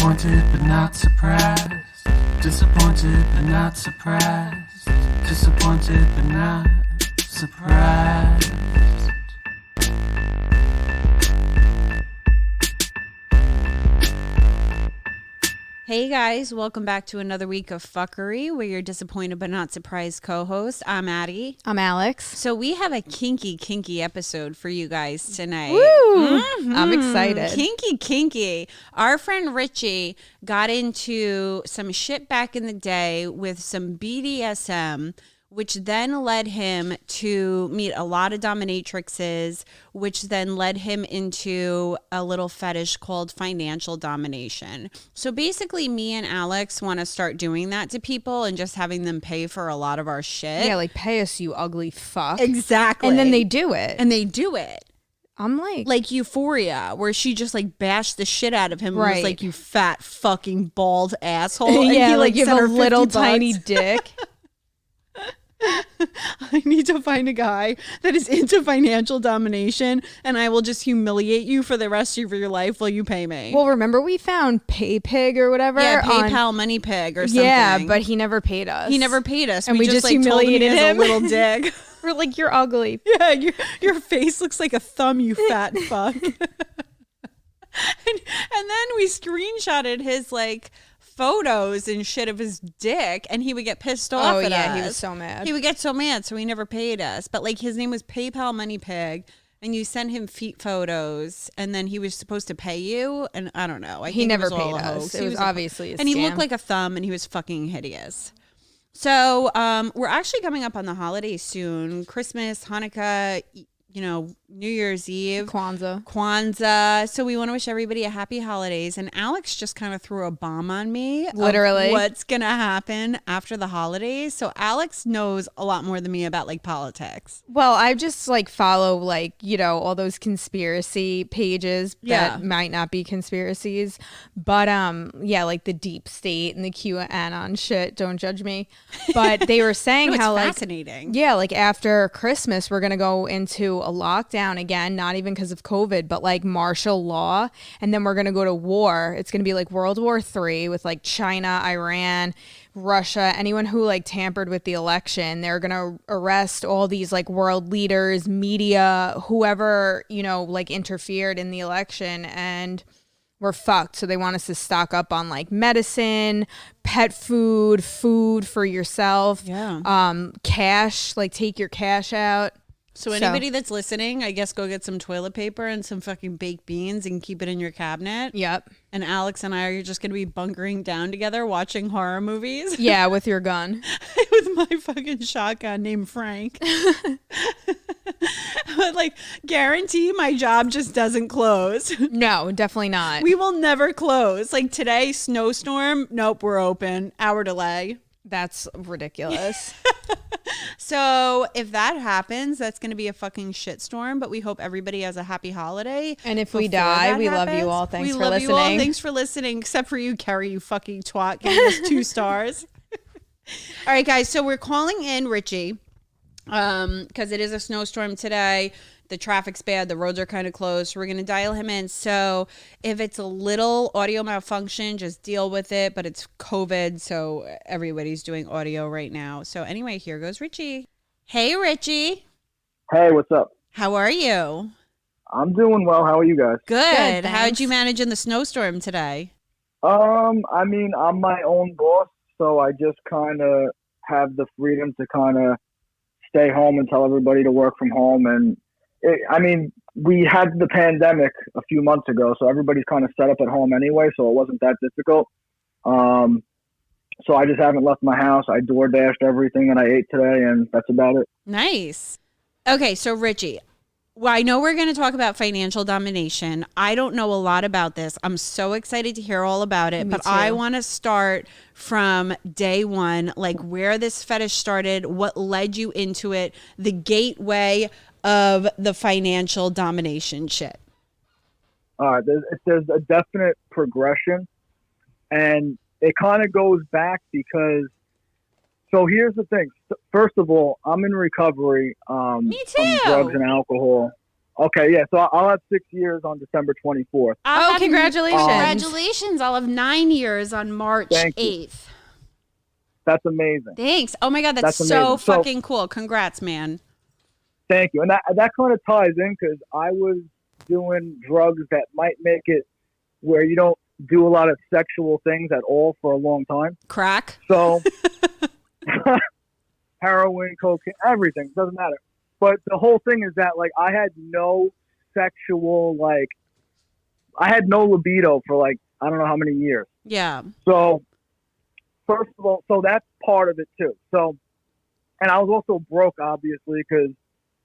Disappointed but not surprised. Disappointed but not surprised. Disappointed but not surprised. Hey guys, welcome back to another week of fuckery. We're your disappointed but not surprised co-host. I'm Addie. I'm Alex. So we have a kinky episode for you guys tonight. Woo! I'm excited. Kinky. Our friend Richie got into some shit back in the day with some BDSM, which then led him to meet a lot of dominatrixes, which then led him into a little fetish called financial domination. So basically, me and Alex want to start doing that to people and just having them pay for a lot of our shit. Yeah, like pay us, you ugly fuck. Exactly. And then they do it. I'm like Euphoria, where she just like bashed the shit out of him. Right. And was like, you fat fucking bald asshole. And yeah, he, like you have a little $50. tiny dick. I need to find a guy that is into financial domination, and I will just humiliate you for the rest of your life while you pay me. Well, remember we found PayPig or whatever? Yeah, PayPal Money Pig or something. Yeah, but he never paid us. And we just like, humiliated him. A little dick. We're like, you're ugly. Yeah, your face looks like a thumb, you fat fuck. and then we screenshotted his like photos and shit of his dick, and he would get pissed off at us. He was so mad. He would get so mad, so he never paid us. But like his name was PayPal Money Pig, and you send him feet photos, and then he was supposed to pay you, and I don't know. He never paid us. It was obviously a scam. And he looked like a thumb, and he was fucking hideous. So we're actually coming up on the holidays soon. Christmas, Hanukkah, New Year's Eve. Kwanzaa. So we want to wish everybody a happy holidays. And Alex just kind of threw a bomb on me. Literally. What's going to happen after the holidays. So Alex knows a lot more than me about like politics. Well, I just like follow like, all those conspiracy pages that might not be conspiracies. But like the deep state and the QAnon shit. Don't judge me. But they were saying no, how like fascinating. Yeah, like after Christmas, we're going to go into a lockdown again, not even because of COVID, but like martial law. And then we're going to go to war. It's going to be like World War III with like China, Iran, Russia, anyone who like tampered with the election. They're going to arrest all these like world leaders, media, whoever, like interfered in the election, and we're fucked. So they want us to stock up on like medicine, pet food for yourself, cash, like take your cash out. So anybody that's listening, I guess go get some toilet paper and some fucking baked beans and keep it in your cabinet. Yep. And Alex and I are just going to be bunkering down together watching horror movies. Yeah, with your gun. With my fucking shotgun named Frank. But like, guarantee my job just doesn't close. No, definitely not. We will never close. Like today, snowstorm. Nope, we're open. Hour delay. That's ridiculous. So if that happens, that's going to be a fucking shitstorm, but we hope everybody has a happy holiday. And if we die, we love you all. Thanks for listening. We love you all. Thanks for listening, except for you, Carrie, you fucking twat, giving us 2 stars. All right, guys, so we're calling in Richie because it is a snowstorm today. The traffic's bad. The roads are kind of closed. So we're going to dial him in. So if it's a little audio malfunction, just deal with it. But it's COVID, so everybody's doing audio right now. So anyway, here goes Richie. Hey, Richie. Hey, what's up? How are you? I'm doing well. How are you guys? Good. How'd you manage in the snowstorm today? I mean, I'm my own boss, so I just kind of have the freedom to kind of stay home and tell everybody to work from home. And we had the pandemic a few months ago, so everybody's kind of set up at home anyway, so it wasn't that difficult. So I just haven't left my house. I DoorDashed everything that I ate today, and that's about it. Nice. Okay, so Richie, well, I know we're going to talk about financial domination. I don't know a lot about this. I'm so excited to hear all about it, but I want to start from day one, like where this fetish started, what led you into it, the gateway of the financial domination shit. All right, there's a definite progression, and it kind of goes back because, so here's the thing. First of all, I'm in recovery Me too. from drugs and alcohol. Okay, yeah. So I'll have 6 years on December 24th. I'll Oh, have- congratulations. Congratulations. I'll have 9 years on March Thank you. 8th. That's amazing. Thanks. Oh my God, that's That's so amazing. So- fucking cool. Congrats, man. Thank you. And that kind of ties in because I was doing drugs that might make it where you don't do a lot of sexual things at all for a long time. Crack. So heroin, cocaine, everything, doesn't matter. But the whole thing is that like I had no sexual I had no libido for like I don't know how many years. Yeah. So first of all, so that's part of it too. So and I was also broke obviously because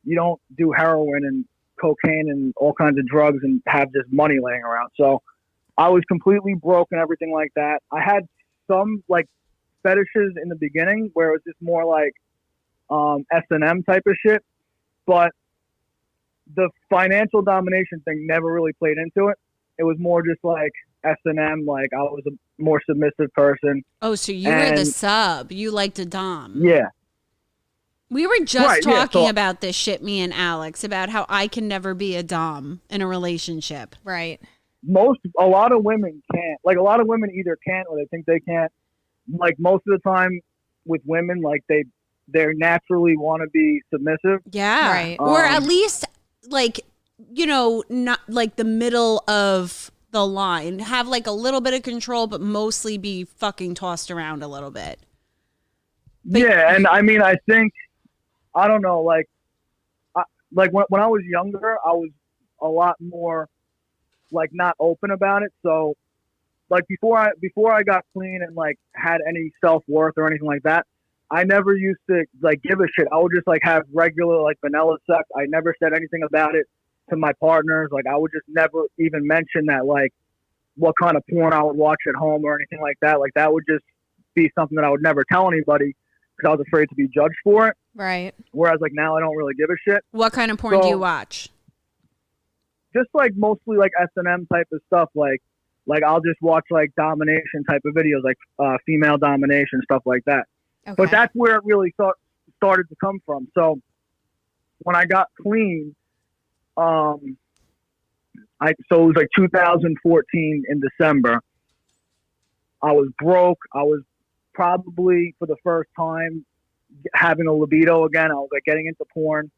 you don't do heroin and cocaine and all kinds of drugs and have just money laying around. So I was completely broke and everything like that. I had some like fetishes in the beginning where it was just more like S&M type of shit, but the financial domination thing never really played into it. It was more just like S&M, like I was a more submissive person. Oh, so you were the sub. You liked a dom. Yeah. We were just Right, yeah, talking so- about this shit, me and Alex, about how I can never be a dom in a relationship. Right. A lot of women can't. Like a lot of women either can't or they think they can't. Like most of the time with women, like they naturally want to be submissive. Yeah. Right. Or at least like, you know, not like the middle of the line. Have like a little bit of control, but mostly be fucking tossed around a little bit. But- Yeah, and I mean, I think I don't know, like when I was younger, I was a lot more like not open about it. So like before I got clean and like had any self-worth or anything like that, I never used to like give a shit. I would just like have regular like vanilla sex. I never said anything about it to my partners. Like I would just never even mention that like what kind of porn I would watch at home or anything like that. Like that would just be something that I would never tell anybody because I was afraid to be judged for it. Right. Whereas like now I don't really give a shit. What kind of porn do So- you watch? Just like mostly like S&M type of stuff. Like I'll just watch like domination type of videos, like female domination, stuff like that. Okay. But that's where it really started to come from. So when I got clean, so it was like 2014 in December. I was broke. I was probably for the first time having a libido again. I was like getting into porn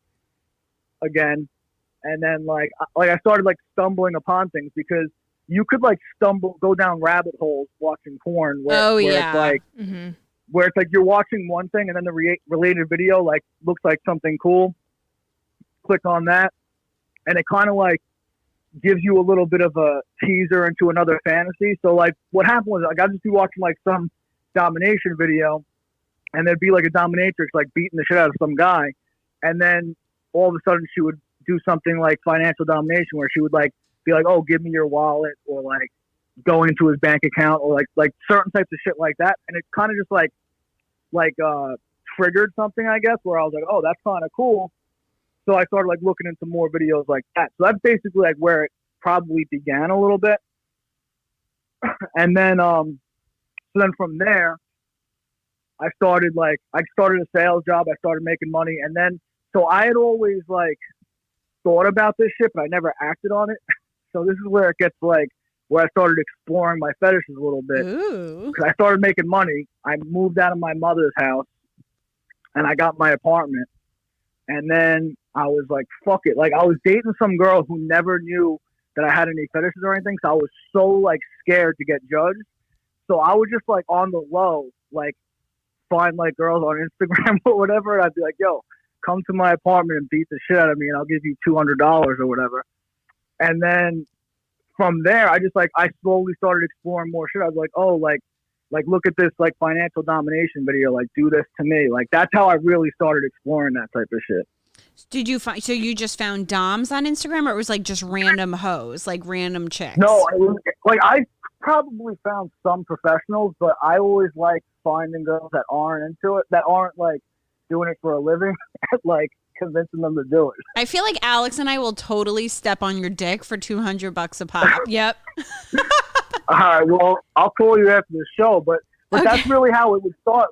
again. And then like I started like stumbling upon things because you could like go down rabbit holes watching porn where yeah. it's like, Mm-hmm. where it's like you're watching one thing and then the related video like looks like something cool. Click on that, and it kind of like gives you a little bit of a teaser into another fantasy. So like what happened was like I'd just be watching like some domination video, and there'd be like a dominatrix like beating the shit out of some guy, and then all of a sudden she would do something like financial domination where she would like be like, oh, give me your wallet, or like go into his bank account, or like certain types of shit like that. And it kind of just like triggered something, I guess, where I was like, oh, that's kind of cool. So I started like looking into more videos like that. So that's basically like where it probably began a little bit. And then, so then from there, I started a sales job. I started making money. And then, so I had always like thought about this shit, but I never acted on it. So this is where it gets like, where I started exploring my fetishes a little bit. Ooh. Because I started making money. I moved out of my mother's house and I got my apartment. And then I was like, fuck it. Like I was dating some girl who never knew that I had any fetishes or anything. So I was so like scared to get judged. So I would just like on the low, like find like girls on Instagram or whatever. And I'd be like, yo, come to my apartment and beat the shit out of me and I'll give you $200 or whatever. And then from there, I slowly started exploring more shit. I was like, oh, like look at this like financial domination video, like do this to me. Like that's how I really started exploring that type of shit. Did you find, so you just found doms on Instagram, or it was like just random hoes, like random chicks? No, I probably found some professionals, but I always like finding girls that aren't into it, that aren't like doing it for a living, like convincing them to do it. I feel like Alex and I will totally step on your dick for $200 a pop. Yep. All right, well, I'll call you after the show, but Okay. that's really how it would start.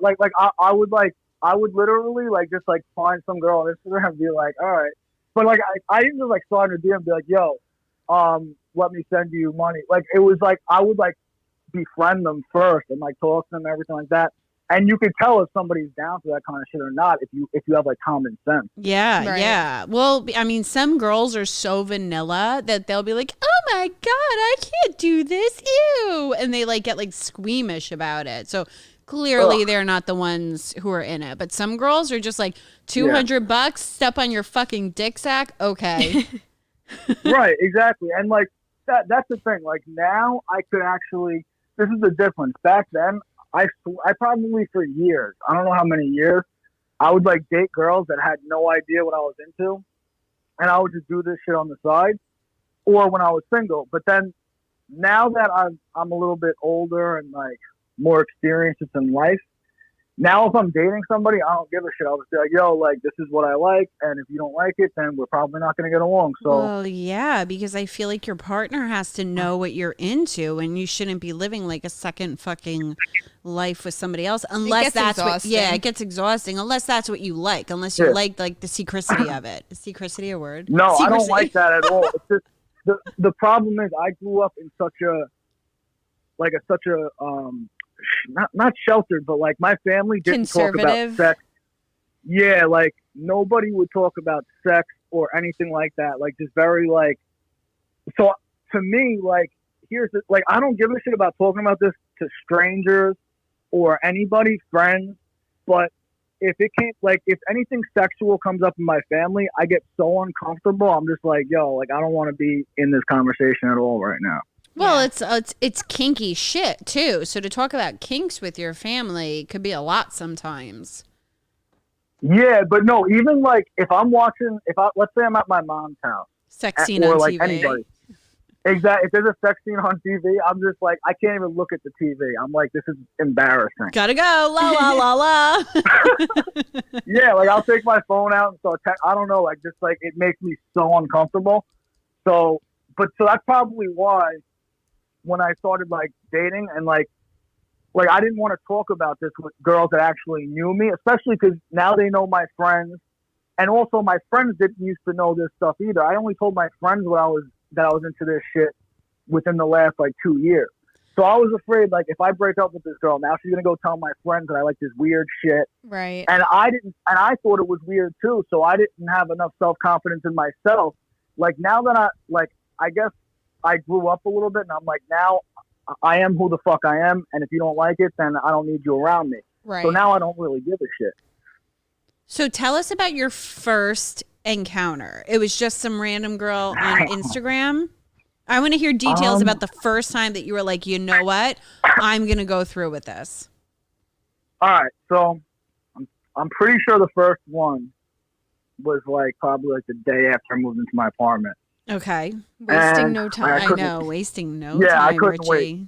I would literally like just like find some girl on Instagram and be like, all right, But like I didn't just like start her DM and be like, yo, let me send you money. Like it was like I would like befriend them first and like talk to them and everything like that. And you could tell if somebody's down for that kind of shit or not if you have like common sense. Yeah, Right. yeah. Well, I mean, some girls are so vanilla that they'll be like, "Oh my god, I can't do this, ew," and they like get like squeamish about it. So clearly, they're not the ones who are in it. But some girls are just like $200, step on your fucking dick sack, okay. Right, exactly. And like that's the thing. Like now I could actually. This is the difference. Back then, I probably for years, I don't know how many years, I would like date girls that had no idea what I was into, and I would just do this shit on the side, or when I was single. But then now that I'm a little bit older and like more experienced in life, now if I'm dating somebody, I don't give a shit. I'll just be like, yo, like this is what I like, and if you don't like it, then we're probably not gonna get along. So Well, yeah, because I feel like your partner has to know what you're into, and you shouldn't be living like a second fucking life with somebody else unless gets that's exhausting. what. Yeah, it gets exhausting unless that's what you like. Unless you like the secrecy of it. Is secrecy a word? no, I don't Secrecy. like that at all. It's just the problem is I grew up in such a not sheltered, but like my family didn't talk about Conservative. sex. Yeah, like nobody would talk about sex or anything like that. Like just very like. So to me, like here's the, like I don't give a shit about talking about this to strangers or anybody, friends. But if it can't, like if anything sexual comes up in my family, I get so uncomfortable. I'm just like, yo, like I don't want to be in this conversation at all right now. Well, it's kinky shit too. So to talk about kinks with your family could be a lot sometimes. Yeah, but no, even like if I'm watching, let's say I'm at my mom's house Sex scene or on like TV. anybody. Exactly. If there's a sex scene on TV, I'm just like, I can't even look at the TV. I'm like, this is embarrassing. Gotta go. La la la la. Yeah, like I'll take my phone out and start. I don't know, like just like it makes me so uncomfortable. So that's probably why when I started like dating and like I didn't want to talk about this with girls that actually knew me, especially because now they know my friends, and also my friends didn't used to know this stuff either. I only told my friends that I was into this shit within the last like 2 years. So I was afraid, like, if I break up with this girl, now she's gonna go tell my friends that I like this weird shit. Right. And I thought it was weird too. So I didn't have enough self-confidence in myself. Like now that I guess I grew up a little bit, and I'm like, now I am who the fuck I am, and if you don't like it, then I don't need you around me. Right. So now I don't really give a shit. So tell us about your first encounter. It was just some random girl on Instagram. I want to hear details about the first time that you were like, you know what, I'm gonna go through with this. All right, so I'm pretty sure the first one was like probably like the day after I moved into my apartment. Okay. Wasting And no I time. I couldn't- know, wasting no Yeah, I time, couldn't Richie. wait.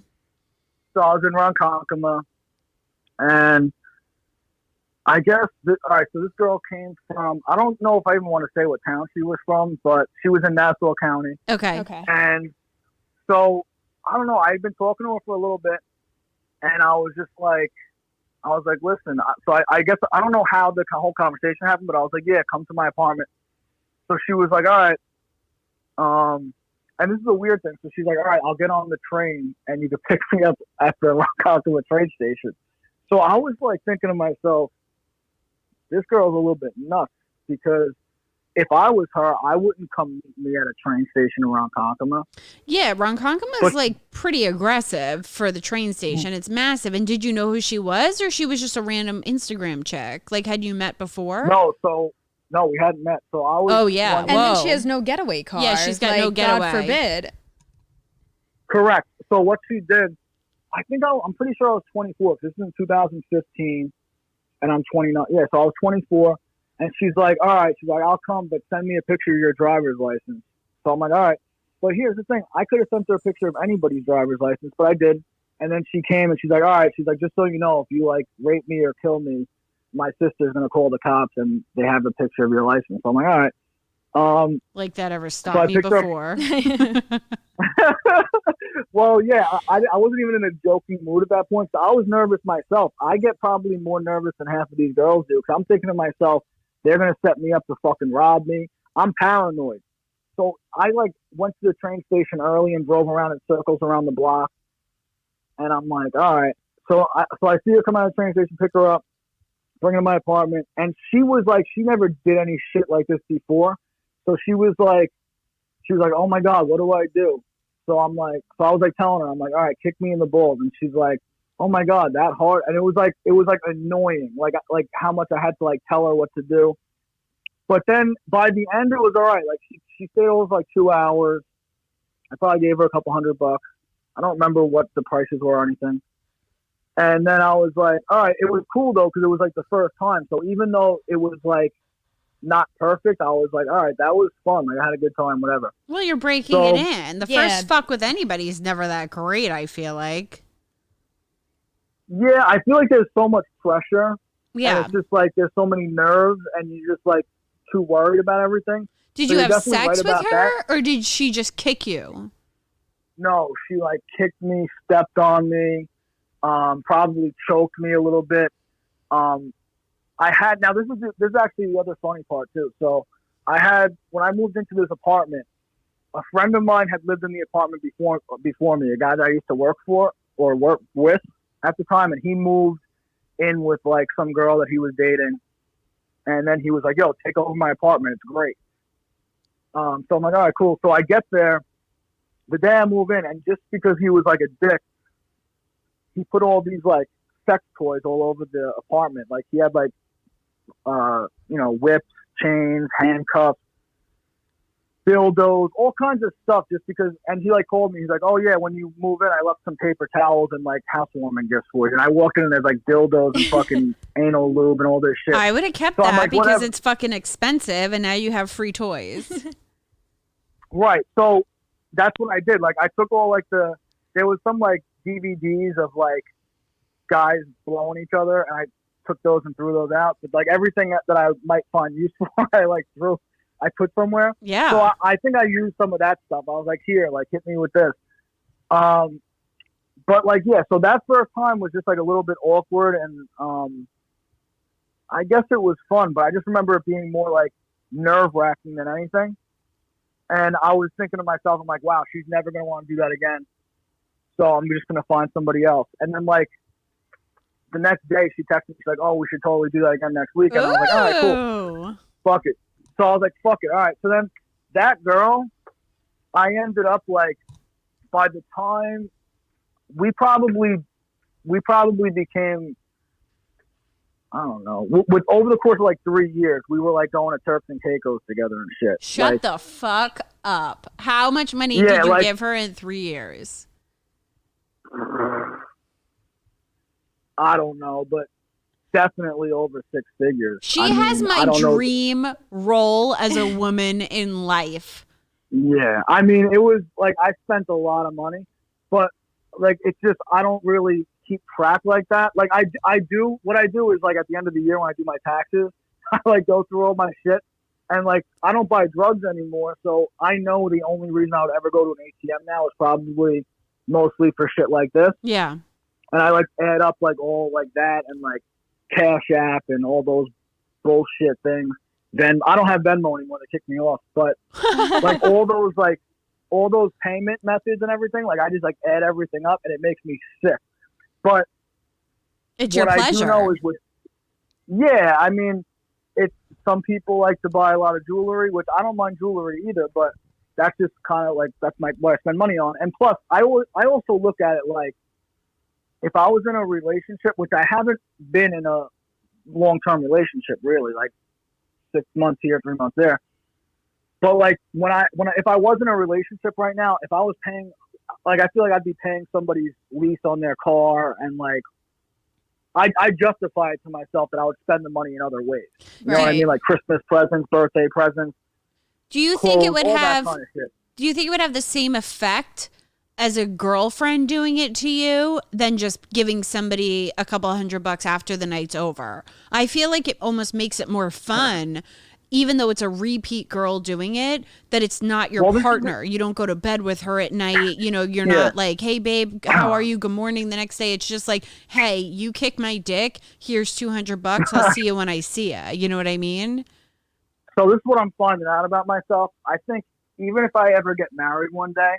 So I was in Ronkonkoma, and I guess all right. So this girl came from, I don't know if I even want to say what town she was from, but she was in Nassau County. Okay. Okay. And so I don't know. I had been talking to her for a little bit, and I was like, listen. So I guess I don't know how the whole conversation happened, but I was like, yeah, come to my apartment. So she was like, all right. And this is a weird thing. So she's like, all right, I'll get on the train, and you can pick me up at the Ronkonkoma train station. So I was like thinking to myself, this girl's a little bit nuts, because if I was her, I wouldn't come meet me at a train station around Ronkonkoma. Yeah, Ronkonkoma is like pretty aggressive for the train station. It's massive. And did you know who she was, or she was just a random Instagram chick? Like, had you met before? No, we hadn't met. So I was. Oh, yeah. And then Whoa. she has no getaway car. Yeah, she's got like, no getaway. God forbid. Correct. So what she did, I'm pretty sure I was 24. This is in 2015, and I'm 29. Yeah, so I was 24, and she's like, all right. She's like, I'll come, but send me a picture of your driver's license. So I'm like, all right. But here's the thing. I could have sent her a picture of anybody's driver's license, but I did. And then she came, and she's like, all right. She's like, just so you know, if you, like, rape me or kill me, my sister's going to call the cops, and they have a picture of your license. So I'm like, all right. Like that ever So I stopped me picked her- before. Well, yeah, I wasn't even in a joking mood at that point, so I was nervous myself. I get probably more nervous than half of these girls do, because I'm thinking to myself, they're going to set me up to fucking rob me. I'm paranoid. So I like went to the train station early and drove around in circles around the block. And I'm like, all right. So I see her come out of the train station, pick her up, bring her to my apartment. And she was like, she never did any shit like this before. So she was like, oh my God, what do I do? So I was like telling her, I'm like, all right, kick me in the balls. And she's like, oh my God, that hard. And it was like annoying, like how much I had to like tell her what to do. But then by the end, it was all right. Like she stayed over for like 2 hours. I probably gave her a couple $100. I don't remember what the prices were or anything. And then I was like, all right, it was cool though, because it was like the first time. So even though it was like not perfect, I was like, all right, that was fun. Like I had a good time, whatever. Well, you're breaking it in. The first fuck with anybody is never that great, I feel like. Yeah, I feel like there's so much pressure. Yeah. And it's just like there's so many nerves and you're just like too worried about everything. Did So you you're have definitely sex right with about her that. or did she just kick you? No, she like kicked me, stepped on me, probably choked me a little bit. This is actually the other funny part too. So when I moved into this apartment, a friend of mine had lived in the apartment before me, a guy that I used to work for or work with at the time, and he moved in with like some girl that he was dating, and then he was like, "Yo, take over my apartment. It's great." So I'm like, "All right, cool." So I get there the day I move in, and just because he was like a dick, he put all these like sex toys all over the apartment. Like he had like, whips, chains, handcuffs, dildos, all kinds of stuff. Just because, and he like called me. He's like, "Oh yeah, when you move in, I left some paper towels and like housewarming gifts for you." And I walk in and there's like dildos and fucking anal lube and all this shit. I would have kept So I'm that like, because whatever. it's fucking expensive and now you have free toys. Right. So that's what I did. Like I took all like there was some like DVDs of like guys blowing each other, and I took those and threw those out. But like everything that I might find useful, I put somewhere. Yeah. So I think I used some of that stuff. I was like, here, like hit me with this. But like, yeah, so that first time was just like a little bit awkward, and I guess it was fun, but I just remember it being more like nerve-wracking than anything. And I was thinking to myself, I'm like, wow, she's never going to want to do that again. So I'm just going to find somebody else. And then like the next day she texted me, she's like, oh, we should totally do that again next week. And I was like, all right, cool. Fuck it. So I was like, fuck it. All right. So then that girl, I ended up like, by the time we probably became, I don't know, with over the course of like 3 years, we were like going to Turks and Caicos together and shit. Shut like, the fuck up. How much money did you give her in 3 years? I don't know, but definitely over 6 figures. She has my dream role as a woman in life. Yeah. I mean, it was like I spent a lot of money, but like it's just I don't really keep track like that. Like I do what I do is like at the end of the year when I do my taxes, I like go through all my shit, and like I don't buy drugs anymore, so I know the only reason I would ever go to an ATM now is probably mostly for shit like this. Yeah. And I like add up like all like that and like Cash App and all those bullshit things. Then I don't have Venmo anymore, they kicked me off, but like all those payment methods and everything, like I just like add everything up and it makes me sick. But it's your pleasure. I do know is yeah, I mean, it's some people like to buy a lot of jewelry, which I don't mind jewelry either, but that's just kind of like that's what I spend money on. And plus, I also look at it like if I was in a relationship, which I haven't been in a long-term relationship really, like 6 months here, 3 months there. But like if I was in a relationship right now, if I was paying, like I feel like I'd be paying somebody's lease on their car, and like I justify it to myself that I would spend the money in other ways. You know what I mean? Like Christmas presents, birthday presents. Do you clothes, think it would all have? That kind of shit. Do you think it would have the same effect as a girlfriend doing it to you than just giving somebody a couple $100 after the night's over? I feel like it almost makes it more fun, even though it's a repeat girl doing it, that it's not your partner. You don't go to bed with her at night. You know, you're not like, hey, babe, how are you? Good morning the next day. It's just like, hey, you kicked my dick. Here's $200. I'll see you when I see you. You know what I mean? So this is what I'm finding out about myself. I think even if I ever get married one day,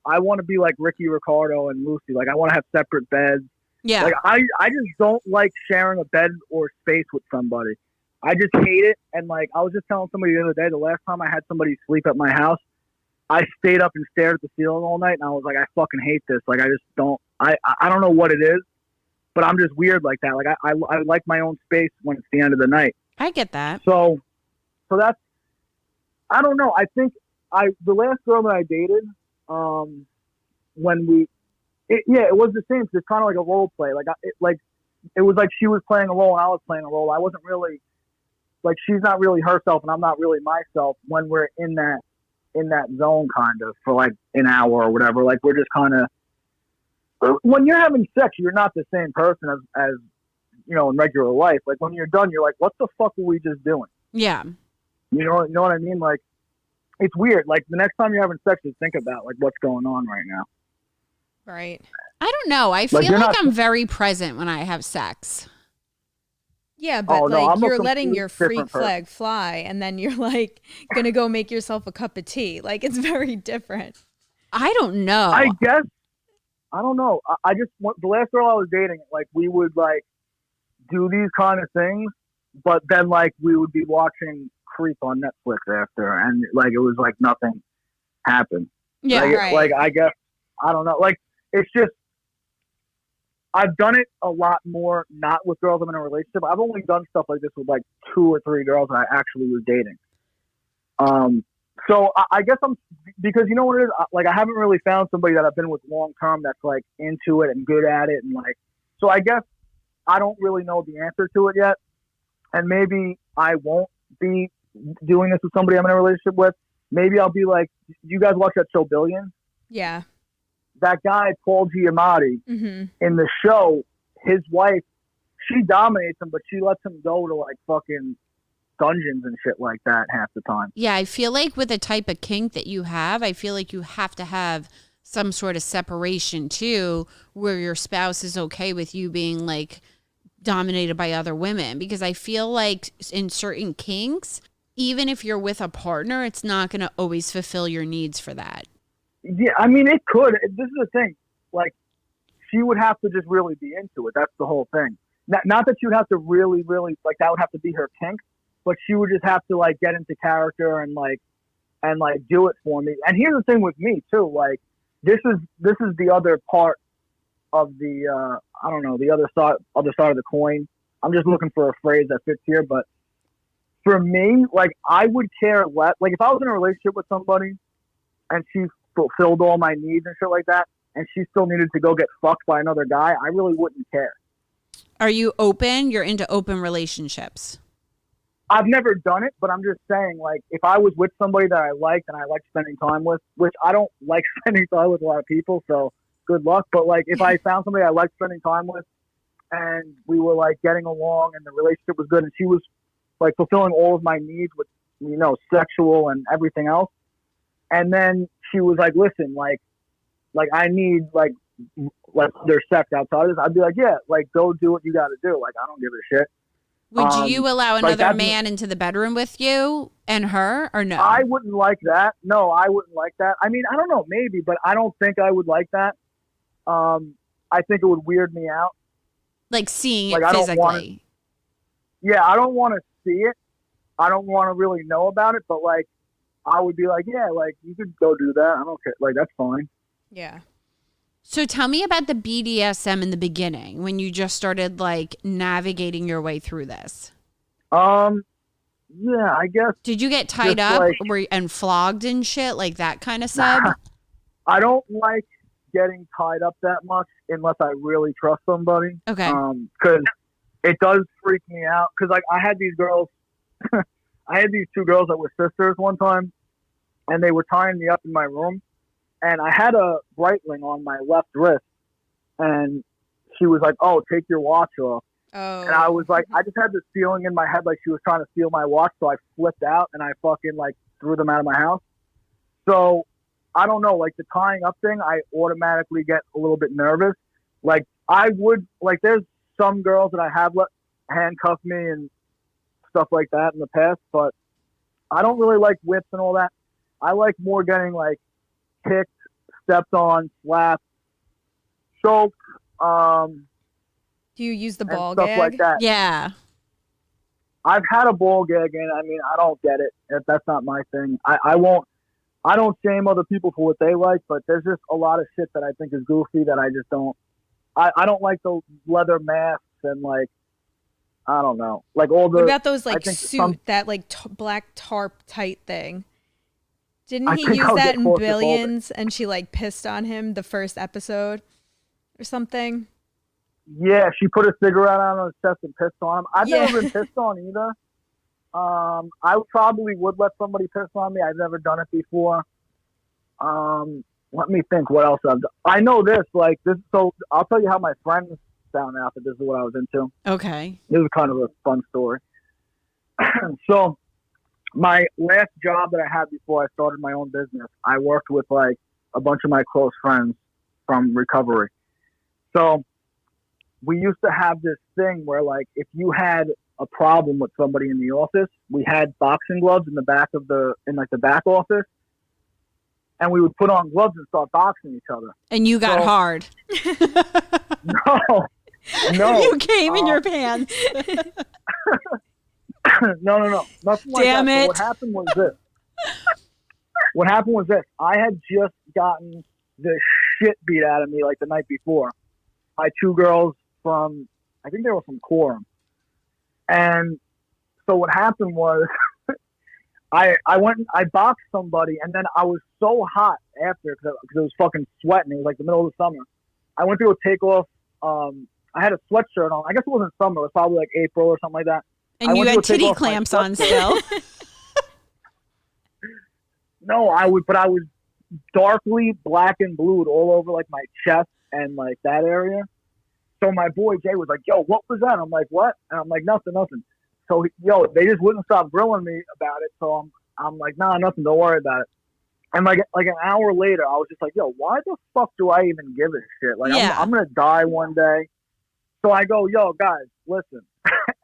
I want to be like Ricky Ricardo and Lucy. Like I want to have separate beds. Yeah. Like I just don't like sharing a bed or space with somebody. I just hate it. And like I was just telling somebody the other day, the last time I had somebody sleep at my house, I stayed up and stared at the ceiling all night, and I was like, I fucking hate this. Like I just don't. I don't know what it is, but I'm just weird like that. Like I like my own space when it's the end of the night. I get that. So that's, I don't know. I think the last girl that I dated, when it was the same. It's kind of like a role play. It was like she was playing a role and I was playing a role. I wasn't really like, she's not really herself and I'm not really myself when we're in that zone kind of for like an hour or whatever. Like we're just kind of, when you're having sex, you're not the same person as you know, in regular life. Like when you're done, you're like, what the fuck were we just doing? Yeah. You know what I mean? Like, it's weird. Like the next time you're having sex, just think about like what's going on right now. Right. I don't know. I feel like I'm very present when I have sex. Yeah, but you're letting your freak different person. flag fly, and then you're like gonna go make yourself a cup of tea. Like it's very different. I don't know. I guess I don't know. I just the last girl I was dating, like we would like do these kind of things, but then like we would be watching Creep on Netflix after, and like it was like nothing happened. Yeah, like, right. Like I guess I don't know. Like it's just, I've done it a lot more not with girls I'm in a relationship. I've only done stuff like this with like 2 or 3 girls that I actually was dating. So I guess because you know what it is? Like I haven't really found somebody that I've been with long term that's like into it and good at it. And like, so I guess I don't really know the answer to it yet. And maybe I won't be doing this with somebody I'm in a relationship with. Maybe I'll be like, you guys watch that show Billions? Yeah. That guy, Paul Giamatti, Mm-hmm. in the show, his wife, she dominates him, but she lets him go to like fucking dungeons and shit like that half the time. Yeah, I feel like with the type of kink that you have, I feel like you have to have some sort of separation too, where your spouse is okay with you being like dominated by other women. Because I feel like in certain kinks, even if you're with a partner, it's not going to always fulfill your needs for that. Yeah, I mean, it could. This is the thing. Like, she would have to just really be into it. That's the whole thing. Not that she would have to really, really, like, that would have to be her kink, but she would just have to, like, get into character and do it for me. And here's the thing with me, too. Like, this is the other part of the, I don't know, the other side of the coin. I'm just looking for a phrase that fits here. But for me, like, I would care less. Like, if I was in a relationship with somebody and she fulfilled all my needs and shit like that, and she still needed to go get fucked by another guy, I really wouldn't care. Are you open? You're into open relationships? I've never done it, but I'm just saying, like, if I was with somebody that I liked and I liked spending time with, which I don't like spending time with a lot of people, so good luck. But, like, if I found somebody I liked spending time with and we were, like, getting along and the relationship was good and she was, like, fulfilling all of my needs with, you know, sexual and everything else, and then she was like, listen, like I need like their sex outside of this, I'd be like, yeah, like go do what you got to do. Like, I don't give a shit. Would you allow another like man into the bedroom with you and her, or no? I wouldn't like that. No, I wouldn't like that. I mean, I don't know, maybe, but I don't think I would like that. I think it would weird me out. Like seeing Like, it I don't physically. Yeah, I don't want to see it. I don't want to really know about it, but like, I would be like, yeah, like you could go do that. I don't care. Like, that's fine. Yeah. So tell me about the BDSM in the beginning when you just started like navigating your way through this. Yeah, I guess. Did you get tied Just up like- and flogged and shit, like that kind of sub? I don't like getting tied up that much unless I really trust somebody. Okay. Because it does freak me out. Because like I had these girls, I had these 2 girls that were sisters one time, and they were tying me up in my room, and I had a Breitling on my left wrist, and she was like, "Oh, take your watch off." Oh. And I was like, I just had this feeling in my head like she was trying to steal my watch, so I flipped out and I fucking like threw them out of my house. So I don't know, like the tying up thing, I automatically get a little bit nervous. Like I would, like there's some girls that I have let handcuff me and stuff like that in the past, but I don't really like whips and all that. I like more getting like kicked, stepped on, slapped, choked, Do you use the and ball stuff gag? like that. Yeah. I've had a ball gag, and I mean, I don't get it. That's not my thing. I won't. I don't shame other people for what they like, but there's just a lot of shit that I think is goofy that I just don't. I don't like the leather masks and like, I don't know, like all the. What about those I like think suit, that like black tarp tight thing? Didn't I he think use I'll that get in claustrophobic. Billions and she like pissed on him the first episode or something? Yeah, she put a cigarette on his chest and pissed on him. I've Yeah. never been pissed on either. I probably would let somebody piss on me. I've never done it before. Let me think what else I've done. I know this, like this. So I'll tell you how my friends found out that this is what I was into. Okay. This is kind of a fun story. So my last job that I had before I started my own business, I worked with like a bunch of my close friends from recovery. So we used to have this thing where like if you had a problem with somebody in the office, we had boxing gloves in the back of the back office, and we would put on gloves and start boxing each other. And you got So- hard. No, You came in your pants. no, nothing like Damn that. So it. what happened was this. I had just gotten the shit beat out of me like the night before by two girls from, I think they were from Quorum. And so what happened was I went and I boxed somebody, and then I was so hot after because it was fucking sweating. It was like the middle of the summer. I went to go take off. I had a sweatshirt on. I guess it wasn't summer. It was probably like April or something like that. And I you went to had go take titty off my clamps on sweatshirt. still. No, I was darkly black and blued all over like my chest and like that area. So my boy Jay was like, "Yo, what was that?" I'm like, "What?" And I'm like, "Nothing." So they just wouldn't stop grilling me about it. So I'm like, "Nah, nothing. Don't worry about it." And like an hour later, I was just like, "Yo, why the fuck do I even give a shit? Like, Yeah. I'm gonna die one day." So I go, "Yo, guys, listen,"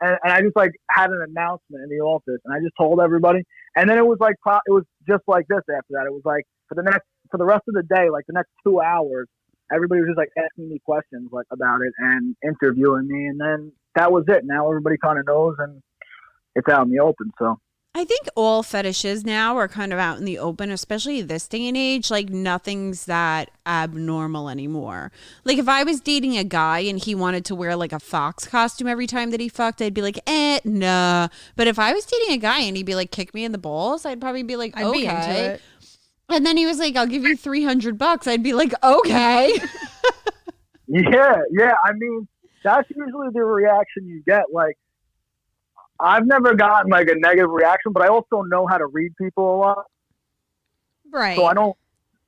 and I just like had an announcement in the office, and I just told everybody. And then it was like it was just like this after that. It was like for the rest of the day, like the next 2 hours, everybody was just like asking me questions like about it and interviewing me, and then that was it. Now everybody kind of knows, and it's out in the open. So I think all fetishes now are kind of out in the open, especially this day and age. Like nothing's that abnormal anymore. Like if I was dating a guy and he wanted to wear like a fox costume every time that he fucked, I'd be like, nah. But if I was dating a guy and he'd be like, kick me in the balls, I'd probably be like, I'd okay. be into it. And then he was like, I'll give you $300. I'd be like, okay. yeah. I mean, that's usually the reaction you get. Like, I've never gotten like a negative reaction, but I also know how to read people a lot. Right. So I don't.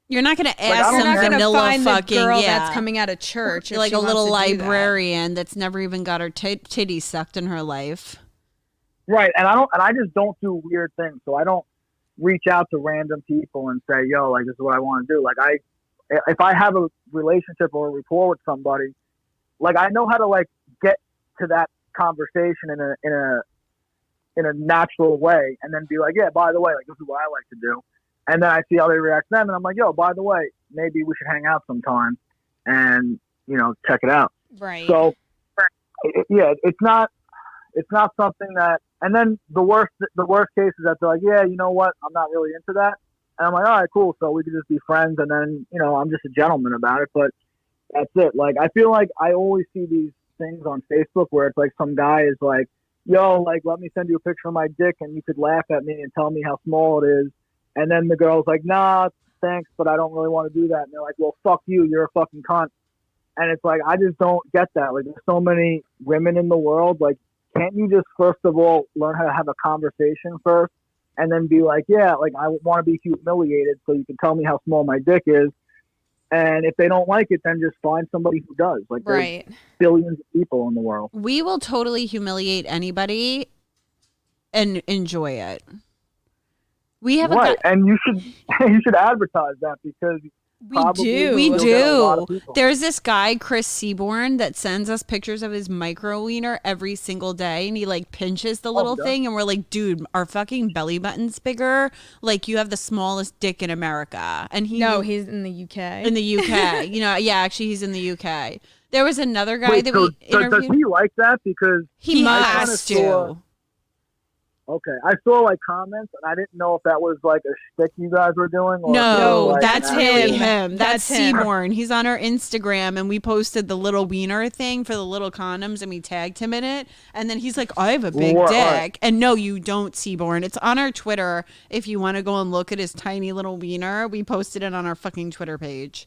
You're not going to I ask don't You're some not going to vanilla find the fucking girl yeah. that's coming out of church. If like she a wants little to do that. librarian that's never even got her titties sucked in her life. Right, and I just don't do weird things. So I don't reach out to random people and say, "Yo, like this is what I want to do." Like if I have a relationship or a rapport with somebody, like I know how to like get to that conversation in a natural way, and then be like, "Yeah, by the way, like this is what I like to do," and then I see how they react to them, and I'm like, "Yo, by the way, maybe we should hang out sometime and check it out." Right. So yeah, it's not something that. And then the worst case is that they're like, "Yeah, you know what? I'm not really into that." And I'm like, "All right, cool. So we could just be friends." And then I'm just a gentleman about it. But that's it. Like I feel like I always see these things on Facebook where it's like some guy is like, "Yo, like let me send you a picture of my dick and you could laugh at me and tell me how small it is." And then the girl's like, "Nah, thanks, but I don't really want to do that." And they're like, "Well, fuck you. You're a fucking cunt." And it's like I just don't get that. Like there's so many women in the world. Like can't you just first of all learn how to have a conversation first, and then be like, "Yeah, like I want to be humiliated, so you can tell me how small my dick is." And if they don't like it, then just find somebody who does. Like Right. there's billions of people in the world. We will totally humiliate anybody and enjoy it. We have Right, a guy. and you should advertise that because probably We you'll get a lot of do. people. There's this guy, Chris Seaborn, that sends us pictures of his micro wiener every single day, and he like pinches the little yeah? thing, and we're like, dude, our fucking belly button's bigger. Like, you have the smallest dick in America, and he's in the UK. in the UK. Yeah, actually, he's in the UK. There was another guy Wait, that so we interviewed. does he like that? Because He I has kinda to. saw- Okay, I saw like comments, and I didn't know if that was like a shtick you guys were doing. Or if it No, was, like, that's an really actual- him. That's That's him. Seaborn. He's on our Instagram, and we posted the little wiener thing for the little condoms, and we tagged him in it. And then he's like, "I have a big Right. dick," and no, you don't, Seaborn. It's on our Twitter. If you want to go and look at his tiny little wiener, we posted it on our fucking Twitter page.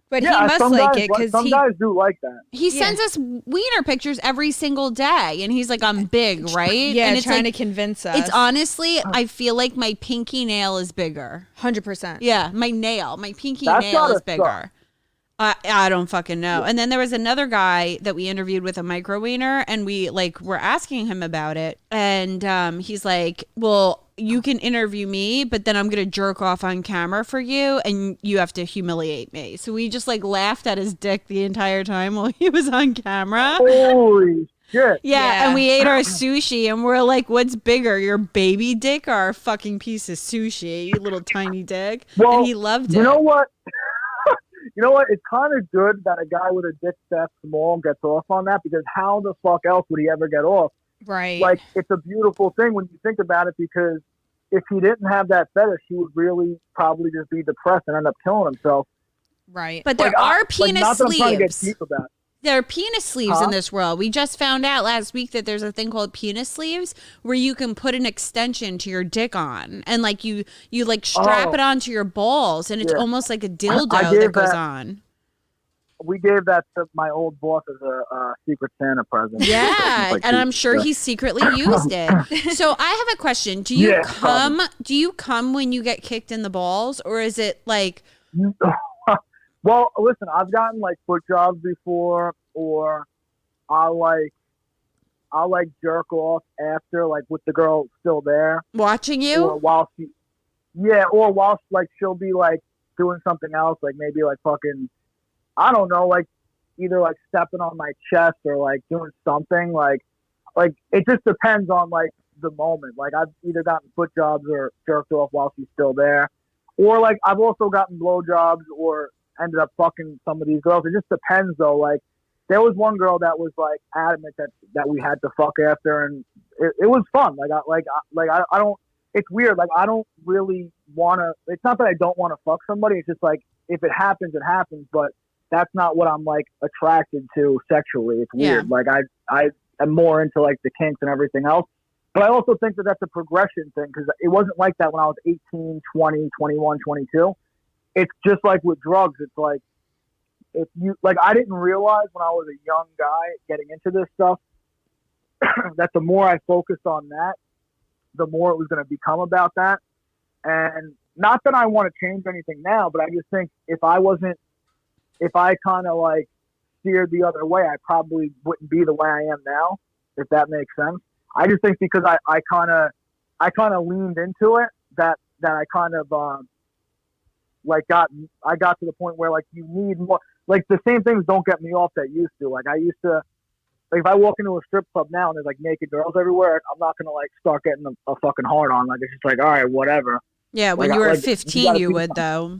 But Yeah, he must some like guys, it because some he. guys do like that. He sends us wiener pictures every single day, and he's like, "I'm big, right?" Yeah, and it's trying like, to convince us. It's honestly, I feel like my pinky nail is bigger. 100%. Yeah, my pinky That's nail gotta is bigger. I don't fucking know. And then there was another guy that we interviewed with a micro wiener, and we like were asking him about it, and he's like, "Well, you can interview me, but then I'm gonna jerk off on camera for you, and you have to humiliate me." So we just like laughed at his dick the entire time while he was on camera. Holy shit! Yeah, Yeah. and we ate our sushi, and we're like, "What's bigger, your baby dick or our fucking piece of sushi, you little tiny dick?" Well, and he loved it. You know what? You know what? It's kind of good that a guy with a dick that small gets off on that, because how the fuck else would he ever get off? Right. Like, it's a beautiful thing when you think about it, because if he didn't have that fetish, he would really probably just be depressed and end up killing himself. right. But there are penis not that I'm trying to get sleeves. deep about it. There are penis sleeves Huh? in this world. We just found out last week that there's a thing called penis sleeves where you can put an extension to your dick on, and like you like strap Oh. it onto your balls, and it's Yeah. almost like a I dildo gave that goes that- on. We gave that to my old boss as a Secret Santa present. Yeah, Like, and I'm sure yeah. he secretly used it. So I have a question. Do you Yeah, come? Do you come when you get kicked in the balls, or is it like? Well, listen, I've gotten like foot jobs before, or I'll like jerk off after, like with the girl still there, Watching or you? while like she'll be like doing something else, like maybe like fucking, I don't know, like either like stepping on my chest or like doing something, like it just depends on like the moment. Like I've either gotten foot jobs or jerked off while she's still there, or like I've also gotten blow jobs or ended up fucking some of these girls. It just depends though. Like there was one girl that was like adamant that we had to fuck after, and it was fun. I don't. It's weird. Like I don't really want to. It's not that I don't want to fuck somebody. It's just like if it happens, it happens. But that's not what I'm like attracted to sexually. It's weird. Yeah. Like I am more into like the kinks and everything else. But I also think that that's a progression thing, because it wasn't like that when I was 18, 20, 21, 22. It's just like with drugs. It's like, if you, like, I didn't realize when I was a young guy getting into this stuff that the more I focused on that, the more it was going to become about that. And not that I want to change anything now, but I just think if I kind of like steered the other way, I probably wouldn't be the way I am now, if that makes sense. I just think because I kind of leaned into it, that I kind of I got to the point where like you need more, like the same things don't get me off that used to. Like I used to, like if I walk into a strip club now and there's like naked girls everywhere, I'm not gonna like start getting a fucking hard on. Like it's just like, all right, whatever. Yeah, when Like, you were like, 15, you be- would though.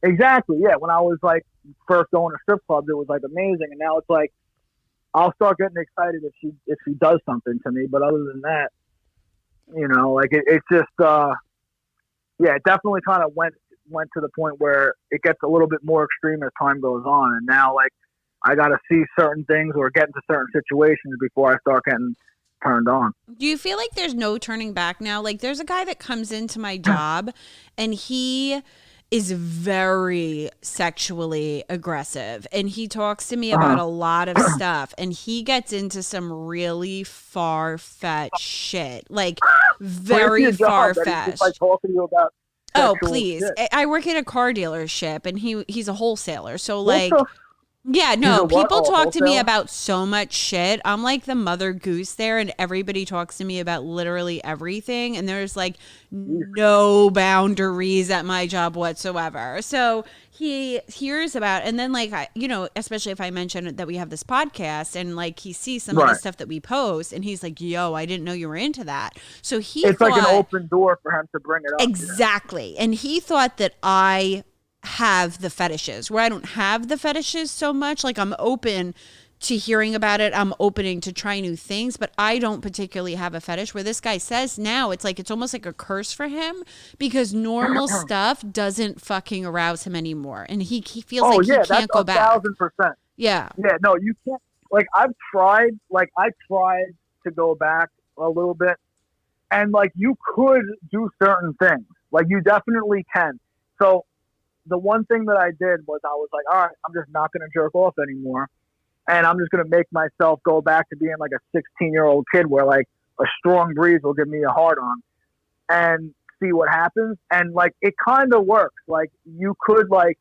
Exactly. Yeah. When I was like first going to strip clubs, it was like amazing, and now it's like I'll start getting excited if she does something to me. But other than that, you know, like it's just yeah, it definitely kind of went to the point where it gets a little bit more extreme as time goes on, and now like I got to see certain things or get into certain situations before I start getting turned on. Do you feel like there's no turning back now? Like there's a guy that comes into my job and he is very sexually aggressive, and he talks to me about a lot of stuff, and he gets into some really far-fetched shit, like very Where's your job? That he's far-fetched. just, like, talking to you about Oh, sexual please. shit. I work at a car dealership, and he's a wholesaler. So What like the Yeah, He's no, a what? people Oh, a talk to me wholesaler? about so much shit. I'm like the mother goose there, and everybody talks to me about literally everything. And there's like no boundaries at my job whatsoever. So he hears about, and then like, especially if I mention that we have this podcast and like he sees some of the Right. stuff that we post, and he's like, yo, I didn't know you were into that. So he It's thought, like an open door for him to bring it up. exactly. And he thought that I have the fetishes where I don't have the fetishes so much. Like I'm open to hearing about it. I'm opening to try new things, but I don't particularly have a fetish where this guy says now it's like, it's almost like a curse for him because normal stuff doesn't fucking arouse him anymore. And he feels Oh like yeah, he that's can't go back. 1,000%. Yeah. Yeah, no, you can't. Like I tried to go back a little bit, and like you could do certain things. Like you definitely can. So the one thing that I did was I was like, all right, I'm just not going to jerk off anymore. And I'm just going to make myself go back to being like a 16-year-old kid where like a strong breeze will give me a hard on and see what happens. And like, it kind of works. Like you could like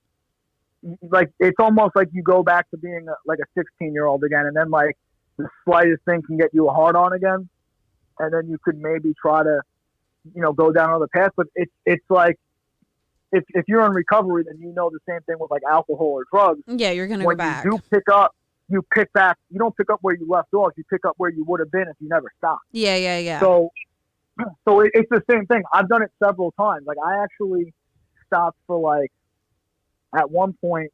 it's almost like you go back to being like a 16-year-old again. And then like the slightest thing can get you a hard on again. And then you could maybe try to, go down another path. But it's like, if you're in recovery, then you know the same thing with like alcohol or drugs. Yeah, you're going to go When back. you do pick up, you pick back. You don't pick up where you left off. You pick up where you would have been if you never stopped. Yeah. So it's the same thing. I've done it several times. Like I actually stopped for like at one point.